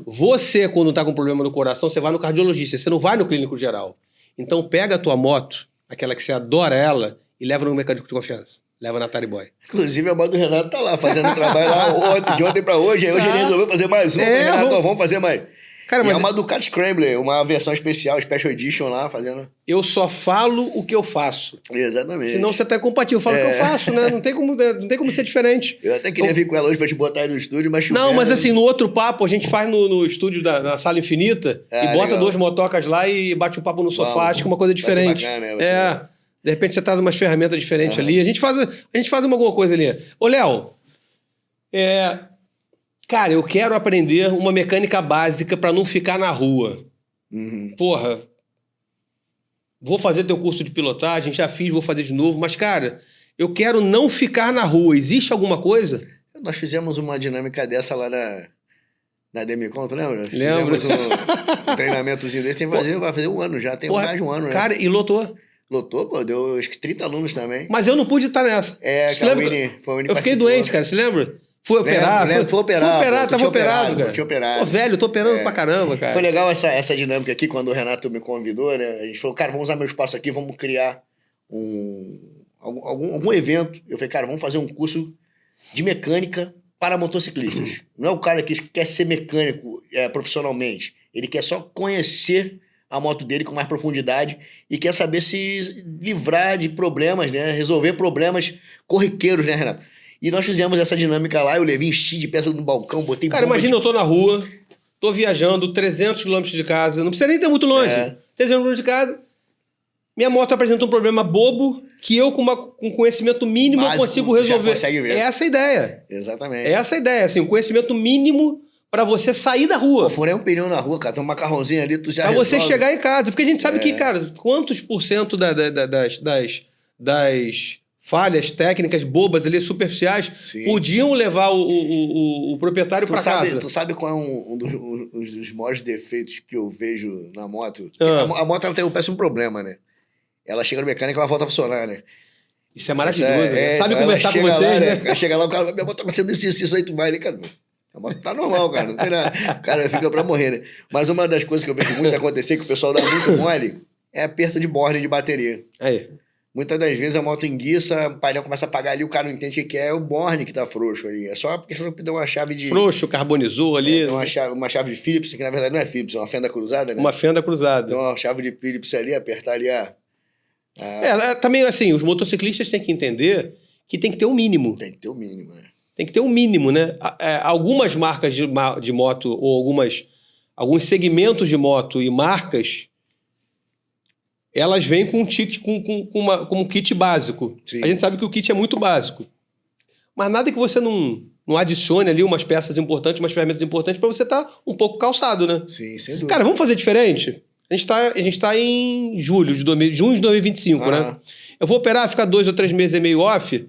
Você, quando tá com problema no coração, você vai no cardiologista. Você não vai no clínico geral. Então pega a tua moto, aquela que você adora ela, e leva no mecânico de confiança. Leva na Tariboy. Inclusive, a moto do Renato tá lá, fazendo trabalho lá de ontem pra hoje. Aí hoje ele resolveu fazer mais um. Renato, vamos fazer mais. Cara, mas é uma Ducati Scrambler, uma versão especial, Special Edition lá, fazendo... Eu só falo o que eu faço. Exatamente. Senão você tá compatível. Eu falo o que eu faço, né? Não tem como ser diferente. Eu até queria vir com ela hoje pra te botar aí no estúdio, mas... Não, mas assim, no outro papo, a gente faz no estúdio na Sala Infinita e bota legal. 2 motocas lá e bate um papo no sofá, acho que é uma coisa diferente. Vai ser bacana, né? De repente você traz umas ferramentas diferentes ali. A gente faz alguma coisa ali. Ô, Léo, cara, eu quero aprender uma mecânica básica para não ficar na rua. Porra, vou fazer teu curso de pilotagem, já fiz, vou fazer de novo, mas, cara, eu quero não ficar na rua. Existe alguma coisa? Nós fizemos uma dinâmica dessa lá na Demicon, tu lembra? Lembro. Fizemos um treinamentozinho desse, vai fazer 1 ano já, tem mais de 1 ano, né? Cara, e lotou? Lotou, pô, deu acho que 30 alunos também. Mas eu não pude estar nessa. Foi o Winnie eu fiquei doente, cara, você lembra? Fui operar. Foi operado, tava operado, cara. Tinha operado. Velho, eu tô operando pra caramba, cara. Foi legal essa dinâmica aqui, quando o Renato me convidou, né? A gente falou, cara, vamos usar meu espaço aqui, vamos criar algum evento. Eu falei, cara, vamos fazer um curso de mecânica para motociclistas. Não é o cara que quer ser mecânico profissionalmente. Ele quer só conhecer a moto dele com mais profundidade e quer saber se livrar de problemas, né? Resolver problemas corriqueiros, né, Renato? E nós fizemos essa dinâmica lá, eu levei enchi de peça no balcão, botei... Cara, imagina, eu tô na rua, tô viajando 300 quilômetros de casa, não precisa nem ter muito longe, 300 quilômetros de casa, minha moto apresenta um problema bobo que eu, com conhecimento mínimo, eu consigo resolver. É essa a ideia. Exatamente. É essa a ideia, assim, um conhecimento mínimo para você sair da rua. Pô, furei um pneu na rua, cara, tem um macarrãozinho ali, tu já pra resolve. Você chegar em casa, porque a gente sabe que, cara, quantos por cento das falhas técnicas bobas ali, superficiais, podiam levar o proprietário para casa. Tu sabe qual é um dos maiores defeitos que eu vejo na moto? A moto ela tem um péssimo problema, né? Ela chega no mecânico e ela volta a funcionar, né? Isso é maravilhoso, né? Sabe conversar com vocês, lá, né? Chega lá, o cara, minha moto tá acontecendo isso aí, tu vai ali, cara. A moto tá normal, cara. Não tem nada. O cara fica pra morrer, né? Mas uma das coisas que eu vejo muito acontecer, que o pessoal dá muito mole, é aperto de borne de bateria. Aí. Muitas das vezes a moto enguiça, o painel começa a apagar ali, o cara não entende o que é o borne que tá frouxo ali. É só porque você deu uma chave de... Frouxo, carbonizou ali. Uma chave de Phillips, que na verdade não é Phillips, é uma fenda cruzada, né? Uma fenda cruzada. Então uma chave de Phillips ali, apertar ali também assim, os motociclistas têm que entender que tem que ter um mínimo. Tem que ter o mínimo, né? Tem que ter um mínimo, né? Algumas marcas de moto ou alguns segmentos de moto e marcas, elas vêm com um kit básico. Sim. A gente sabe que o kit é muito básico. Mas nada que você não adicione ali umas peças importantes, umas ferramentas importantes para você estar um pouco calçado, né? Sim, sem dúvida. Cara, vamos fazer diferente? A gente tá em junho de 2025, né? Eu vou operar, ficar 2 ou 3 meses meio off.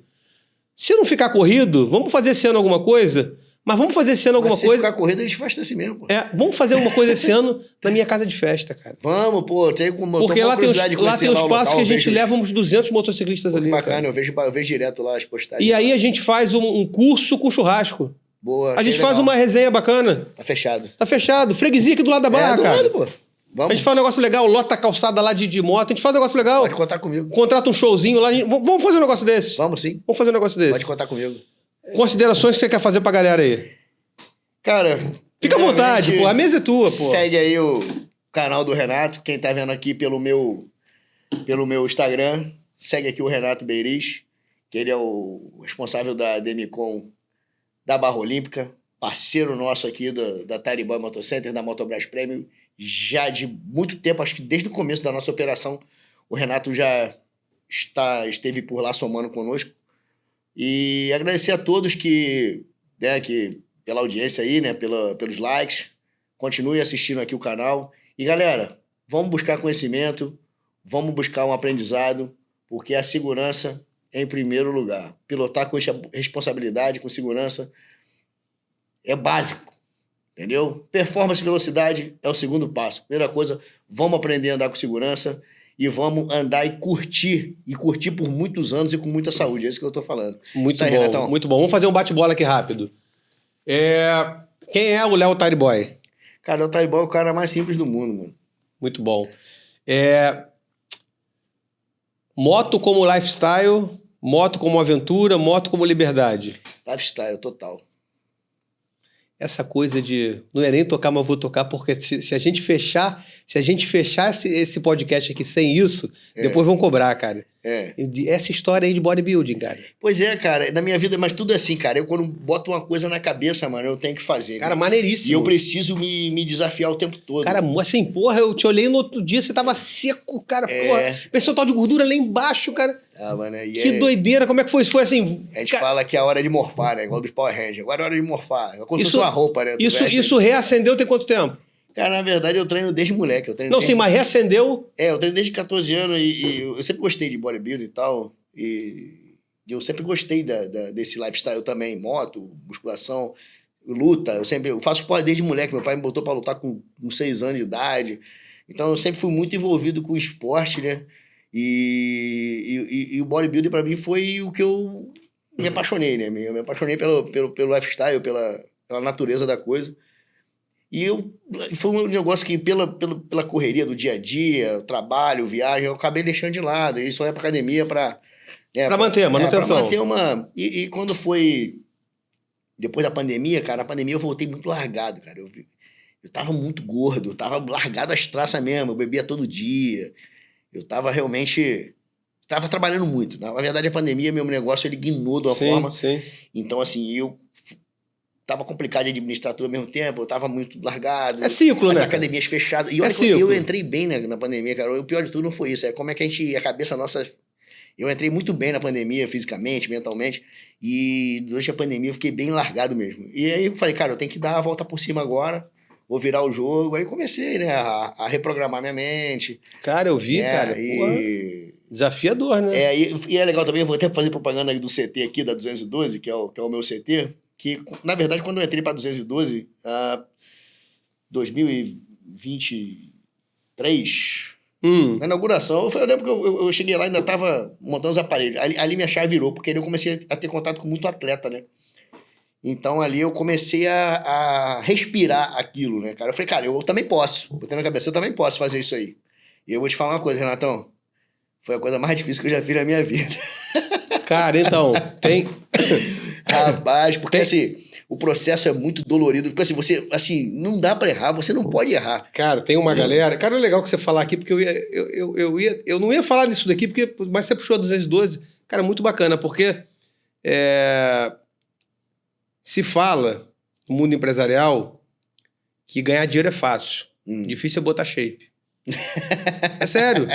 Se não ficar corrido, vamos fazer esse ano alguma coisa? Mas vamos fazer esse ano alguma coisa... Se ficar corrido, a gente faz assim mesmo, pô. Vamos fazer uma coisa esse ano na minha casa de festa, cara. Vamos, pô. Porque lá tem um espaço que a gente leva uns 200 motociclistas ali. Bacana, cara. Eu vejo direto lá as postagens. E aí a gente faz um curso com churrasco. Boa. A gente faz uma resenha bacana. Tá fechado. Tá fechado. Freguesia aqui do lado da barra, cara. Do lado, pô. A gente faz um negócio legal, lota a calçada lá de moto, a gente faz um negócio legal. Pode contar comigo. Contrata um showzinho lá, vamos fazer um negócio desse. Vamos sim. Vamos fazer um negócio desse. Pode contar comigo. Considerações que você quer fazer pra galera aí? Cara... Fica à vontade, pô. A mesa é tua, pô. Segue aí o canal do Renato. Quem tá vendo aqui pelo meu Instagram, segue aqui o Renato Beiriz, que ele é o responsável da Demicon da Barra Olímpica, parceiro nosso aqui da Tariban Motocenter, da Motobras Premium, já de muito tempo, acho que desde o começo da nossa operação, o Renato já esteve por lá somando conosco. E agradecer a todos que pela audiência aí, né, pelos likes, continue assistindo aqui o canal. E galera, vamos buscar conhecimento, vamos buscar um aprendizado, porque a segurança é em primeiro lugar. Pilotar com responsabilidade, com segurança, é básico, entendeu? Performance e velocidade é o segundo passo. Primeira coisa, vamos aprender a andar com segurança e vamos andar e curtir por muitos anos e com muita saúde. É isso que eu tô falando. Muito aí, bom, Renatão. muito bom. Vamos fazer um bate-bola aqui rápido. Quem é o Léo Tire Boy? Cara, o Tire Boy é o cara mais simples do mundo, mano. Muito bom. Moto como lifestyle, moto como aventura, moto como liberdade. Lifestyle, total. Essa coisa de não é nem tocar, mas vou tocar, porque se a gente fechar esse podcast aqui sem isso, depois vão cobrar, cara. Essa história aí de bodybuilding, cara. Pois é, cara, na minha vida, mas tudo é assim, cara. Eu quando boto uma coisa na cabeça, mano, eu tenho que fazer. Cara, maneiríssimo. E eu preciso me desafiar o tempo todo. Cara, assim, porra, eu te olhei no outro dia, você tava seco, cara, porra. Percentual de gordura lá embaixo, cara. Ah, mano, que doideira, como é que foi? Foi assim... A gente fala que é a hora de morfar, né? Igual dos Power Rangers. Agora é a hora de morfar. É como se fosse uma roupa, né? Isso reacendeu tem quanto tempo? Cara, na verdade, eu treino desde moleque. Sim, mas reacendeu... eu treino desde 14 anos e eu sempre gostei de bodybuilding e tal. E eu sempre gostei desse lifestyle também. Moto, musculação, luta. Eu faço esporte desde moleque. Meu pai me botou pra lutar com 6 anos de idade. Então, eu sempre fui muito envolvido com esporte, né? E o bodybuilding pra mim foi o que eu me apaixonei, né? Eu me apaixonei pelo lifestyle, pela natureza da coisa. E foi um negócio que, pela correria do dia a dia, trabalho, viagem, eu acabei deixando de lado. E só ia pra academia pra manter a manutenção. Pra manter E quando foi... Depois da pandemia, cara, eu voltei muito largado, cara. Eu tava muito gordo, eu tava largado as traças mesmo. Eu bebia todo dia. Eu tava realmente... Tava trabalhando muito. Na verdade, a pandemia, meu negócio, ele guinou de uma forma. Sim. Então, assim, eu... Tava complicado de administrar tudo ao mesmo tempo, eu tava muito largado. É ciclo, né? As academias fechadas. E olha que eu entrei bem na pandemia, cara. O pior de tudo não foi isso. É como é que a cabeça nossa... Eu entrei muito bem na pandemia, fisicamente, mentalmente. E durante a pandemia eu fiquei bem largado mesmo. E aí eu falei, cara, eu tenho que dar a volta por cima agora. Vou virar o jogo. Aí comecei, né, a reprogramar minha mente. Cara, eu vi, cara. Desafiador, né? E é legal também, eu vou até fazer propaganda do CT aqui, da 212, que é o meu CT. Que, na verdade, quando eu entrei para 212, 2023, na inauguração, eu lembro que eu cheguei lá e ainda estava montando os aparelhos. Ali minha chave virou, porque ali eu comecei a ter contato com muito atleta, né? Então, ali eu comecei a respirar aquilo, né, cara? Eu falei, cara, eu também posso. Botei na cabeça, eu também posso fazer isso aí. E eu vou te falar uma coisa, Renatão. Foi a coisa mais difícil que eu já fiz na minha vida. Cara, então, tem... Rapaz, porque assim, o processo é muito dolorido. Porque assim, você, assim, não dá pra errar, você não pode errar. Cara, tem uma galera... Cara, é legal que você falar aqui, porque eu não ia falar nisso daqui, mas você puxou a 212. Cara, muito bacana, porque se fala no mundo empresarial que ganhar dinheiro é fácil. Difícil é botar shape. É sério.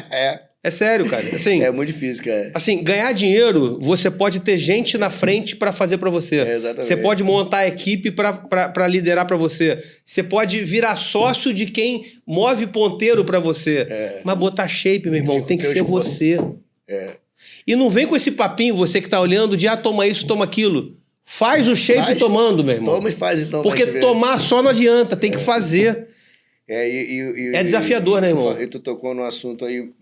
É sério, cara. Assim, é muito difícil, cara. Assim, ganhar dinheiro, você pode ter gente na frente para fazer para você. Exatamente. Você pode montar a equipe para liderar para você. Você pode virar sócio de quem move ponteiro para você. Mas botar shape, meu irmão, tem que ser você. E não vem com esse papinho, você que tá olhando, de toma isso, toma aquilo. Faz o shape tomando, meu irmão. Toma e faz, então. Porque tomar só não adianta, tem que fazer. É desafiador, né, irmão? E tu tocou num assunto aí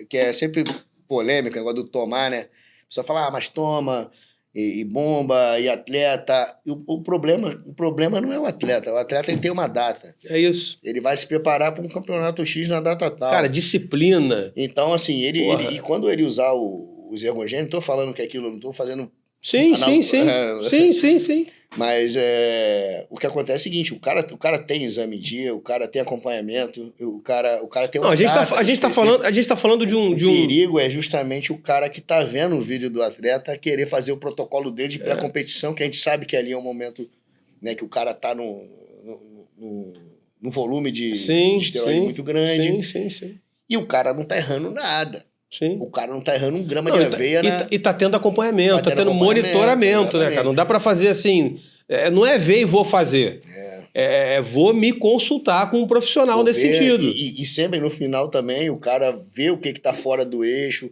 que é sempre polêmico, negócio do tomar, né? A pessoa fala, mas toma. e bomba, e atleta. E o problema não é o atleta ele tem uma data. É isso. Ele vai se preparar para um campeonato X na data tal. Cara, disciplina. Então, assim, e quando ele usar os ergogênios, não tô falando que aquilo, não tô fazendo... Sim. Sim. Mas o que acontece é o seguinte, o cara tem exame em dia, o cara tem acompanhamento, o cara tem uma a gente tá falando de um... O perigo é justamente o cara que tá vendo o vídeo do atleta querer fazer o protocolo dele de pré-competição, que a gente sabe que ali é um momento, né, que o cara tá num volume de esteroide muito grande. Sim. E o cara não tá errando nada. Sim. O cara não tá errando um grama de aveia e tá tendo acompanhamento, tá tendo monitoramento, né, cara? Não dá pra fazer assim... não é ver e vou fazer. Vou me consultar com um profissional nesse sentido. E sempre no final também o cara vê o que tá fora do eixo,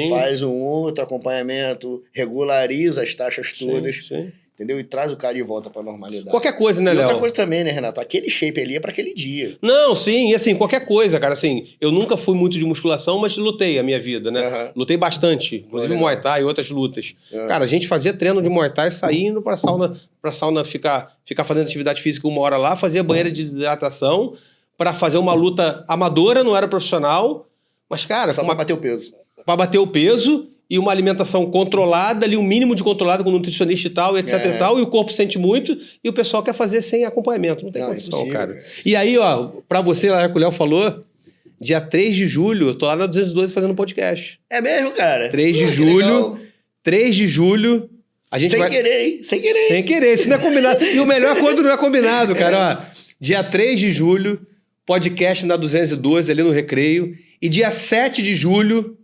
faz um outro acompanhamento, regulariza as taxas todas. Sim. Entendeu? E traz o cara de volta pra normalidade. Qualquer coisa, né, Léo? E outra coisa também, né, Renato? Aquele shape ali é pra aquele dia. Não, sim, e assim, qualquer coisa, cara, assim, eu nunca fui muito de musculação, mas lutei a minha vida, né? Lutei bastante, inclusive Muay Thai e outras lutas. Cara, a gente fazia treino de Muay Thai, saía indo pra sauna ficar fazendo atividade física 1 hora lá, fazia banheira de desidratação pra fazer uma luta amadora, não era profissional, mas, cara... Só pra bater o peso. Pra bater o peso... E uma alimentação controlada, ali um mínimo de controlado com nutricionista e tal, etc e tal, e o corpo sente muito, e o pessoal quer fazer sem acompanhamento. Não tem condição, cara. E aí, ó, pra você lá, que o Léo falou, dia 3 de julho, eu tô lá na 212 fazendo podcast. É mesmo, cara? 3 de julho, 3 de julho, a gente vai... querer, hein? Sem querer. Sem querer, isso não é combinado. E o melhor é quando não é combinado, cara. Ó, dia 3 de julho, podcast na 212, ali no Recreio, e dia 7 de julho...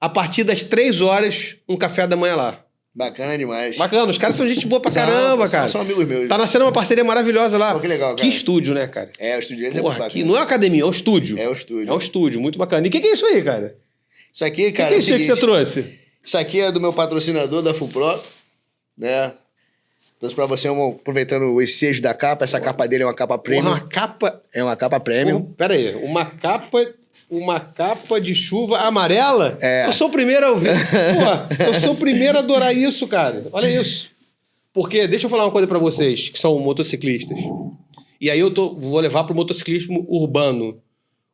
A partir das 3 horas, um café da manhã lá. Bacana demais. Bacana, os caras são gente boa pra caramba, cara. São amigos meus. Tá nascendo uma parceria maravilhosa lá. Pô, que legal, cara. Que estúdio, né, cara? O estúdio deles é muito bacana. Aqui não é academia, é um estúdio. É o estúdio. É um estúdio, muito bacana. E o que é isso aí, cara? Isso aqui, cara, que é isso aí que você trouxe? Isso aqui é do meu patrocinador, da FUPRO, né? Trouxe pra você, aproveitando o ensejo da capa. Essa capa dele é uma capa premium. Uma capa... É uma capa premium. Pera aí, uma capa de chuva amarela? Eu sou o primeiro a ouvir. Pô, eu sou o primeiro a adorar isso, cara. Olha isso. Porque, deixa eu falar uma coisa pra vocês, que são motociclistas. E aí vou levar pro motociclismo urbano.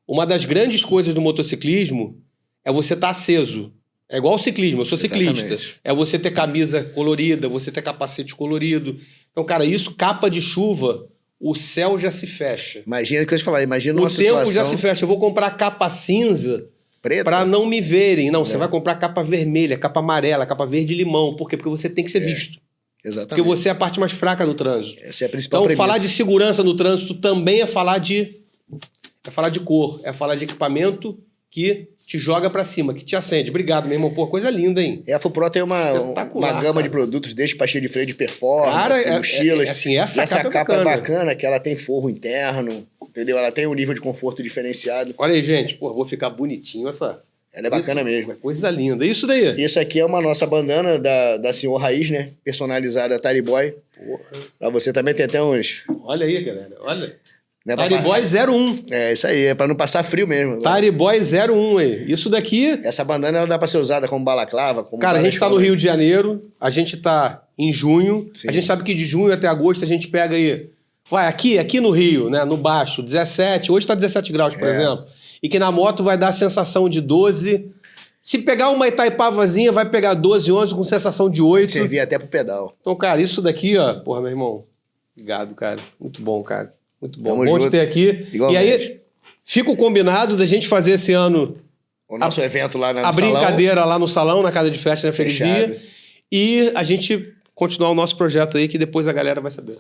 Uma das grandes coisas do motociclismo é você estar aceso. É igual ao ciclismo, eu sou ciclista. Exatamente. É você ter camisa colorida, você ter capacete colorido. Então, cara, isso, capa de chuva... O céu já se fecha. Imagina o que eu ia te falar, imagina uma situação... O tempo situação... já se fecha. Eu vou comprar capa cinza preta para não me verem. Não, você vai comprar capa vermelha, capa amarela, capa verde-limão. Por quê? Porque você tem que ser visto. Exatamente. Porque você é a parte mais fraca do trânsito. Essa é a principal Então, premissa. falar de segurança no trânsito também é falar de cor, é falar de equipamento que te joga pra cima, que te acende. Obrigado, meu irmão. Pô, coisa linda, hein? A FUPRO tem uma gama, cara, de produtos, desde pastilha de freio de performance, mochilas. Essa capa é bacana, que ela tem forro interno, entendeu? Ela tem um nível de conforto diferenciado. Olha aí, gente. Pô, vou ficar bonitinho essa... Ela é bacana mesmo. Coisa linda. Isso daí? Isso aqui é uma nossa bandana da Senhor Raiz, né? Personalizada Tire Boy. Porra. Pra você também tem até uns... Olha aí, galera. Olha... Tire Boy 01. É, isso aí. É pra não passar frio mesmo. Tire Boy 01, aí. Isso daqui... Essa bandana ela dá pra ser usada como balaclava. Como cara, a gente tá no Rio de Janeiro. A gente tá em junho. Sim. A gente sabe que de junho até agosto a gente pega aí... Vai, aqui no Rio, né? No baixo, 17. Hoje tá 17 graus, por exemplo. E que na moto vai dar a sensação de 12. Se pegar uma Itaipavazinha, vai pegar 12, 11 com sensação de 8. Servir até pro pedal. Então, cara, isso daqui, ó... Porra, meu irmão. Obrigado, cara. Muito bom, cara. Muito bom. Tamo bom junto. de ter aqui. Igualmente. E aí, fica o combinado da gente fazer esse ano... O nosso evento lá no salão. A brincadeira lá no salão, na casa de festa, na freguesia. E a gente continuar o nosso projeto aí, que depois a galera vai saber.